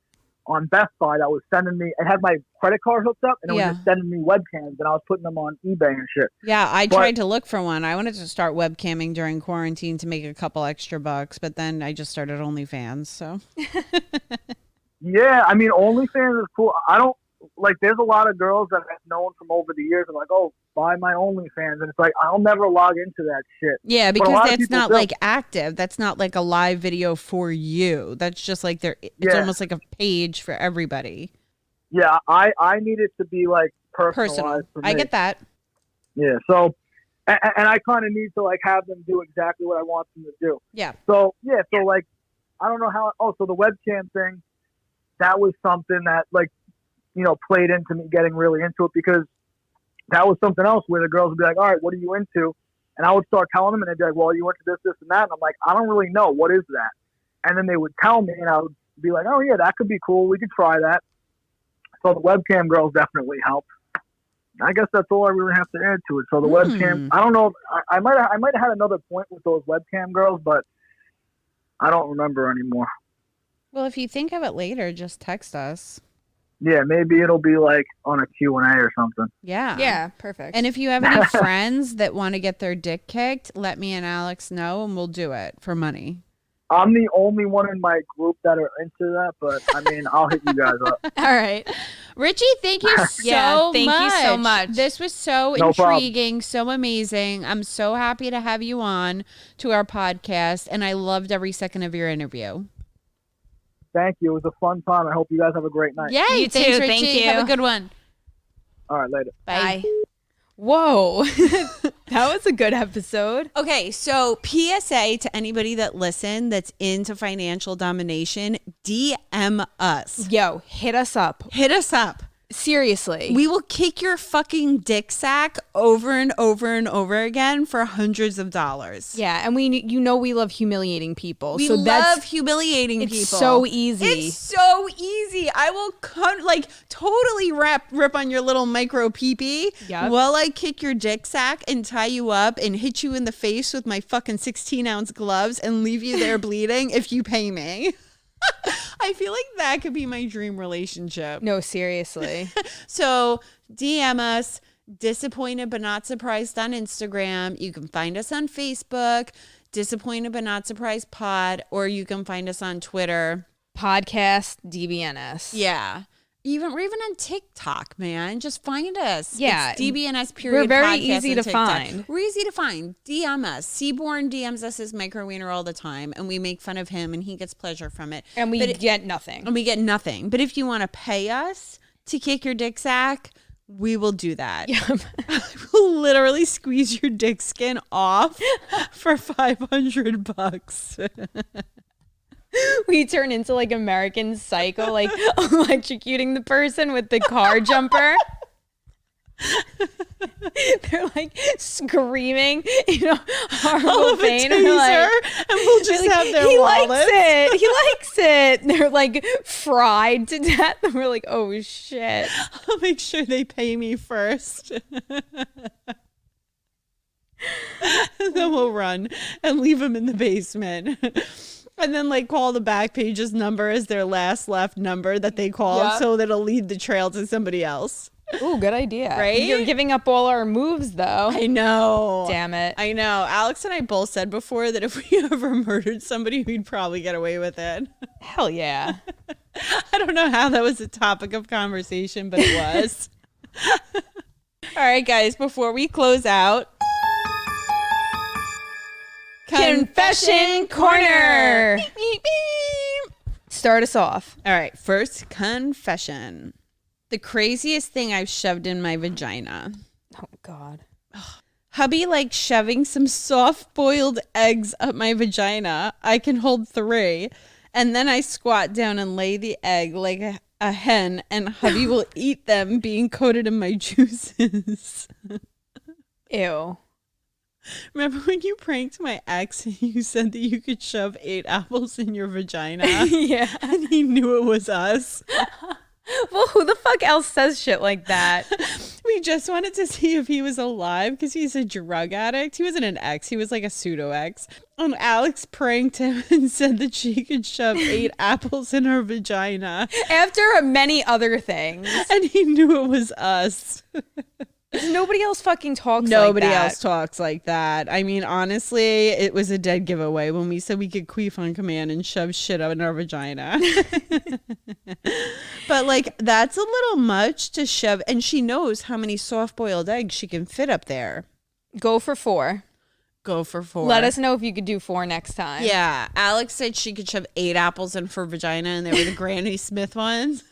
on Best Buy that was sending me. It had my credit card hooked up, and it was just sending me webcams, and I was putting them on eBay and shit. Yeah, I tried to look for one. I wanted to start webcamming during quarantine to make a couple extra bucks, but then I just started OnlyFans. So. Yeah, I mean, OnlyFans is cool. I don't like there's a lot of girls that I've known from over the years and like, oh, buy my OnlyFans, and it's like I'll never log into that shit. Yeah, But a lot because of that's people not do. like active. That's not like a live video for you. That's just like it's Yeah. almost like a page for everybody. Yeah, I need it to be like personalized Personal. for me. I get that. Yeah, so and I kind of need to like have them do exactly what I want them to do. Yeah. So yeah, so like I don't know how. Oh, so the webcam thing, that was something that like played into me getting really into it, because that was something else where the girls would be like, all right, what are you into? And I would start telling them, and they'd be like, well, you into this, this, and that. And I'm like, I don't really know. What is that? And then they would tell me, and I would be like, oh yeah, that could be cool. We could try that. So the webcam girls definitely help. I guess that's all I really have to add to it. So the webcam, I don't know. I might have had another point with those webcam girls, but I don't remember anymore. Well, if you think of it later, just text us. Yeah, maybe it'll be like on a Q&A or something. Yeah. Yeah, perfect. And if you have any friends that want to get their dick kicked, let me and Alex know, and we'll do it for money. I'm the only one in my group that are into that, but I mean, I'll hit you guys up. all right. Richie, thank you so Yeah, thank much. you so much. This was so No intriguing, so amazing. I'm so happy to have you on to our podcast, and I loved every second of your interview. Thank you. It was a fun time. I hope you guys have a great night. Yay, You thanks, too. Richie. Thank you. Have a good one. All right, later. Bye. Bye. Whoa. That was a good episode. Okay, so PSA to anybody that listen that's into financial domination, DM us. Yo, hit us up. Hit us up. Seriously. We will kick your fucking dick sack over and over and over again for hundreds of dollars. Yeah, and we love humiliating people. We so love humiliating it's people. so easy. It's so easy. I will totally rip on your little micro pee-pee Yep. while I kick your dick sack and tie you up and hit you in the face with my fucking 16-ounce gloves and leave you there bleeding if you pay me. I feel like that could be my dream relationship. No, seriously. So DM us, Disappointed But Not Surprised on Instagram. You can find us on Facebook, Disappointed But Not Surprised Pod, or you can find us on Twitter. Podcast DBNS. Yeah. We're even on TikTok, man. Just find us. Yeah. It's DBNS period. We're very podcast easy on to TikTok. find. We're easy to find. DM us. Seaborn DMs us his micro wiener all the time, and we make fun of him, and he gets pleasure from it. And we get nothing. And we get nothing. But if you want to pay us to kick your dick sack, we will do that. We'll literally squeeze your dick skin off for $500. We turn into like American Psycho, like electrocuting the person with the car jumper. They're like screaming, horrible pain. And we'll just have their he wallets. likes it. He likes it. They're like fried to death. And we're like, oh shit. I'll make sure they pay me first. And then we'll run and leave them in the basement. And then call the back page's number as their last left number that they called, Yep. so that it'll lead the trail to somebody else. Ooh, good idea. Right? You're giving up all our moves though. I know. Damn it. I know. Alex and I both said before that if we ever murdered somebody, we'd probably get away with it. Hell yeah. I don't know how that was a topic of conversation, but it was. All right, guys, before we close out, Confession Corner. Beep, beep, beep. Start us off. All right, first confession. The craziest thing I've shoved in my vagina. Oh God. Hubby likes shoving some soft-boiled eggs up my vagina. I can hold 3. And then I squat down and lay the egg like a hen, and hubby will eat them being coated in my juices. Ew. Remember when you pranked my ex and you said that you could shove 8 apples in your vagina? Yeah. And he knew it was us. Well, who the fuck else says shit like that? We just wanted to see if he was alive because he's a drug addict. He wasn't an ex. He was like a pseudo ex. And Alex pranked him and said that she could shove 8 apples in her vagina. After many other things. And he knew it was us. Nobody else fucking talks Nobody like that. else talks like that. I mean, honestly, it was a dead giveaway when we said we could queef on command and shove shit up in our vagina. But like, that's a little much to shove. And she knows how many soft-boiled eggs she can fit up there. Go for 4. Go for 4. Let us know if you could do 4 next time. Yeah. Alex said she could shove 8 apples in her vagina, and they were the Granny Smith ones.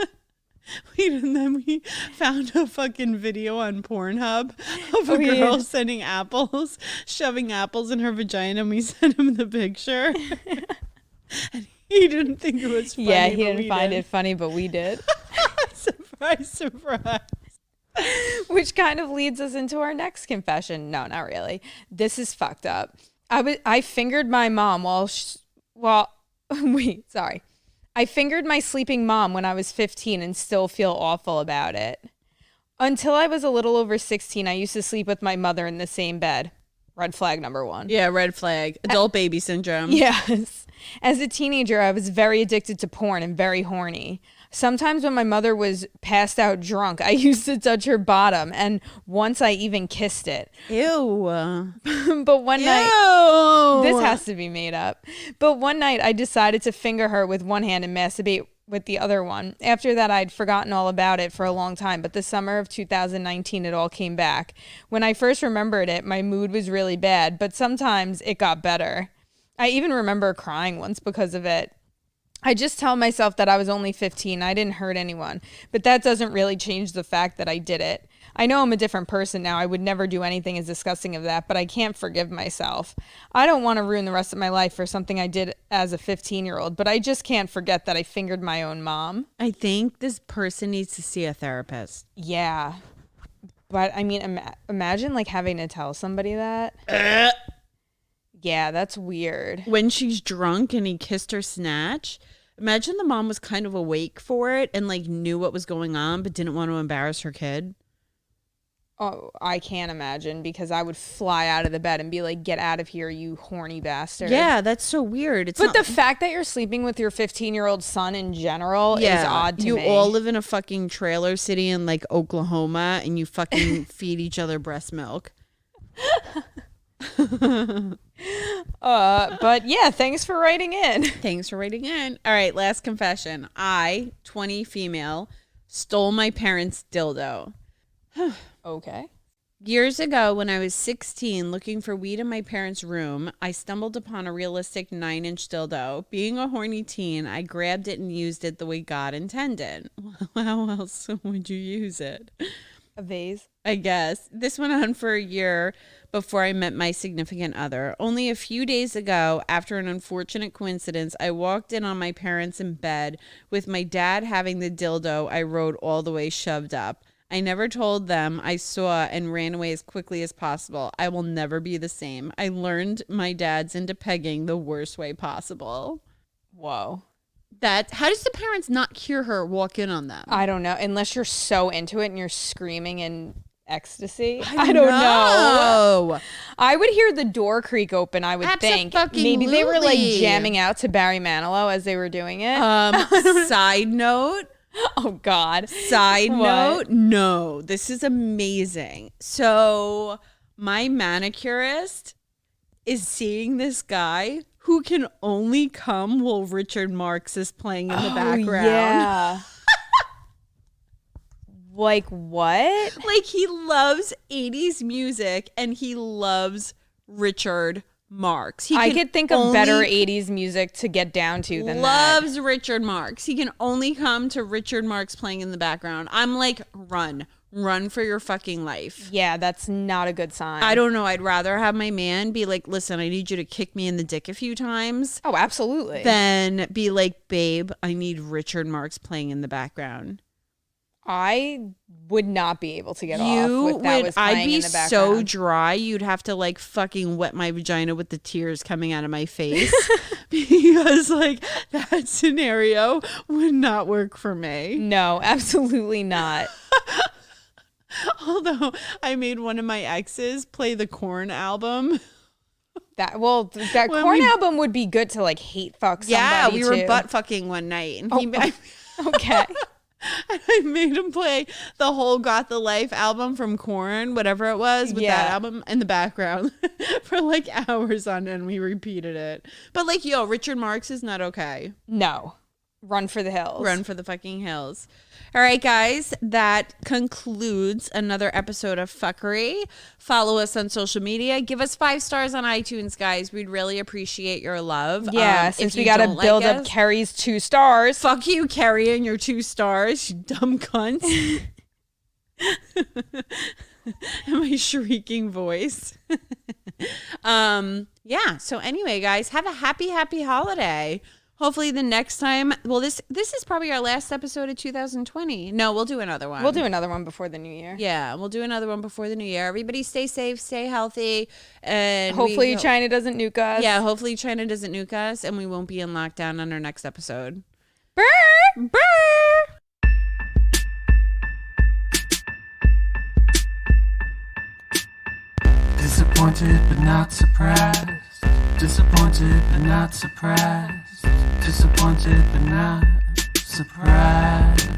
And then we found a fucking video on Pornhub of a girl sending apples, shoving apples in her vagina, and we sent him the picture. And he didn't think it was funny. Yeah, he didn't find it funny, but we did. Surprise, surprise. Which kind of leads us into our next confession. No, not really. This is fucked up. I fingered my mom I fingered my sleeping mom when I was 15 and still feel awful about it. Until I was a little over 16, I used to sleep with my mother in the same bed. Red flag number 1. Yeah, red flag. Adult baby syndrome. Yes. As a teenager, I was very addicted to porn and very horny. Sometimes when my mother was passed out drunk, I used to touch her bottom, and once I even kissed it. Ew. But one night, this has to be made up. But one night, I decided to finger her with one hand and masturbate with the other one. After that, I'd forgotten all about it for a long time, but the summer of 2019, it all came back. When I first remembered it, my mood was really bad, but sometimes it got better. I even remember crying once because of it. I just tell myself that I was only 15. I didn't hurt anyone, but that doesn't really change the fact that I did it. I know I'm a different person now. I would never do anything as disgusting as that, but I can't forgive myself. I don't want to ruin the rest of my life for something I did as a 15-year-old, but I just can't forget that I fingered my own mom. I think this person needs to see a therapist. Yeah. But I mean, imagine like having to tell somebody that. Yeah, that's weird. When she's drunk and he kissed her snatch, imagine the mom was kind of awake for it and like knew what was going on but didn't want to embarrass her kid. Oh, I can't imagine, because I would fly out of the bed and be like, get out of here, you horny bastard. Yeah, that's so weird. But the fact that you're sleeping with your 15-year-old son in general is odd to me. You all live in a fucking trailer city in like Oklahoma and you fucking feed each other breast milk. But yeah, thanks for writing in. Thanks for writing in. All right, last confession. I, 20 female, stole my parents' dildo. Okay. Years ago, when I was 16, looking for weed in my parents' room, I stumbled upon a realistic 9-inch dildo. Being a horny teen, I grabbed it and used it the way God intended. How else would you use it? A vase. I guess. This went on for a year before I met my significant other. Only a few days ago, after an unfortunate coincidence, I walked in on my parents in bed with my dad having the dildo I rode all the way shoved up. I never told them I saw and ran away as quickly as possible. I will never be the same. I learned my dad's into pegging the worst way possible. Whoa. How does the parents not hear her walk in on them? I don't know. Unless you're so into it and you're screaming in ecstasy. I don't know. I would hear the door creak open, I would think. Maybe they were like jamming out to Barry Manilow as they were doing it. Side note. Oh, God. Side note. No, this is amazing. So my manicurist is seeing this guy who can only come while Richard Marx is playing in the background. Yeah. Like what? Like he loves 80s music and he loves Richard Marx. I could think of better 80s music to get down to than that. Loves Richard Marx. He can only come to Richard Marx playing in the background. I'm like, run for your fucking life. Yeah, that's not a good sign. I don't know. I'd rather have my man be like, listen, I need you to kick me in the dick a few times. Oh, absolutely. Than be like, babe, I need Richard Marx playing in the background. I would not be able to get off with that was playing I'd be in the background. so dry. You'd have to like fucking wet my vagina with the tears coming out of my face because like that scenario would not work for me. No, absolutely not. Although I made one of my exes play the Korn album. That Korn album would be good to like hate fuck somebody. Yeah, we were too. butt fucking one night. And okay. I made him play the whole Got the Life album from Korn, whatever it was, with that album in the background for like hours on end. We repeated it. But like, yo, Richard Marx is not okay. No. Run for the hills. Run for the fucking hills. All right, guys, that concludes another episode of Fuckery. Follow us on social media. Give us 5 stars on iTunes, guys. We'd really appreciate your love. Yeah, since we got to build up Carrie's 2 stars. Fuck you, Carrie, and your 2 stars, you dumb cunt. And my shrieking voice. Yeah, so anyway, guys, have a happy holiday. Hopefully the next time, well, this is probably our last episode of 2020. No, we'll do another one. We'll do another one before the new year. Yeah, we'll do another one before the new year. Everybody stay safe, stay healthy. And hopefully China doesn't nuke us. Yeah, hopefully China doesn't nuke us and we won't be in lockdown on our next episode. Brr! Brr! Disappointed but not surprised. Disappointed but not surprised. Disappointed but not surprised.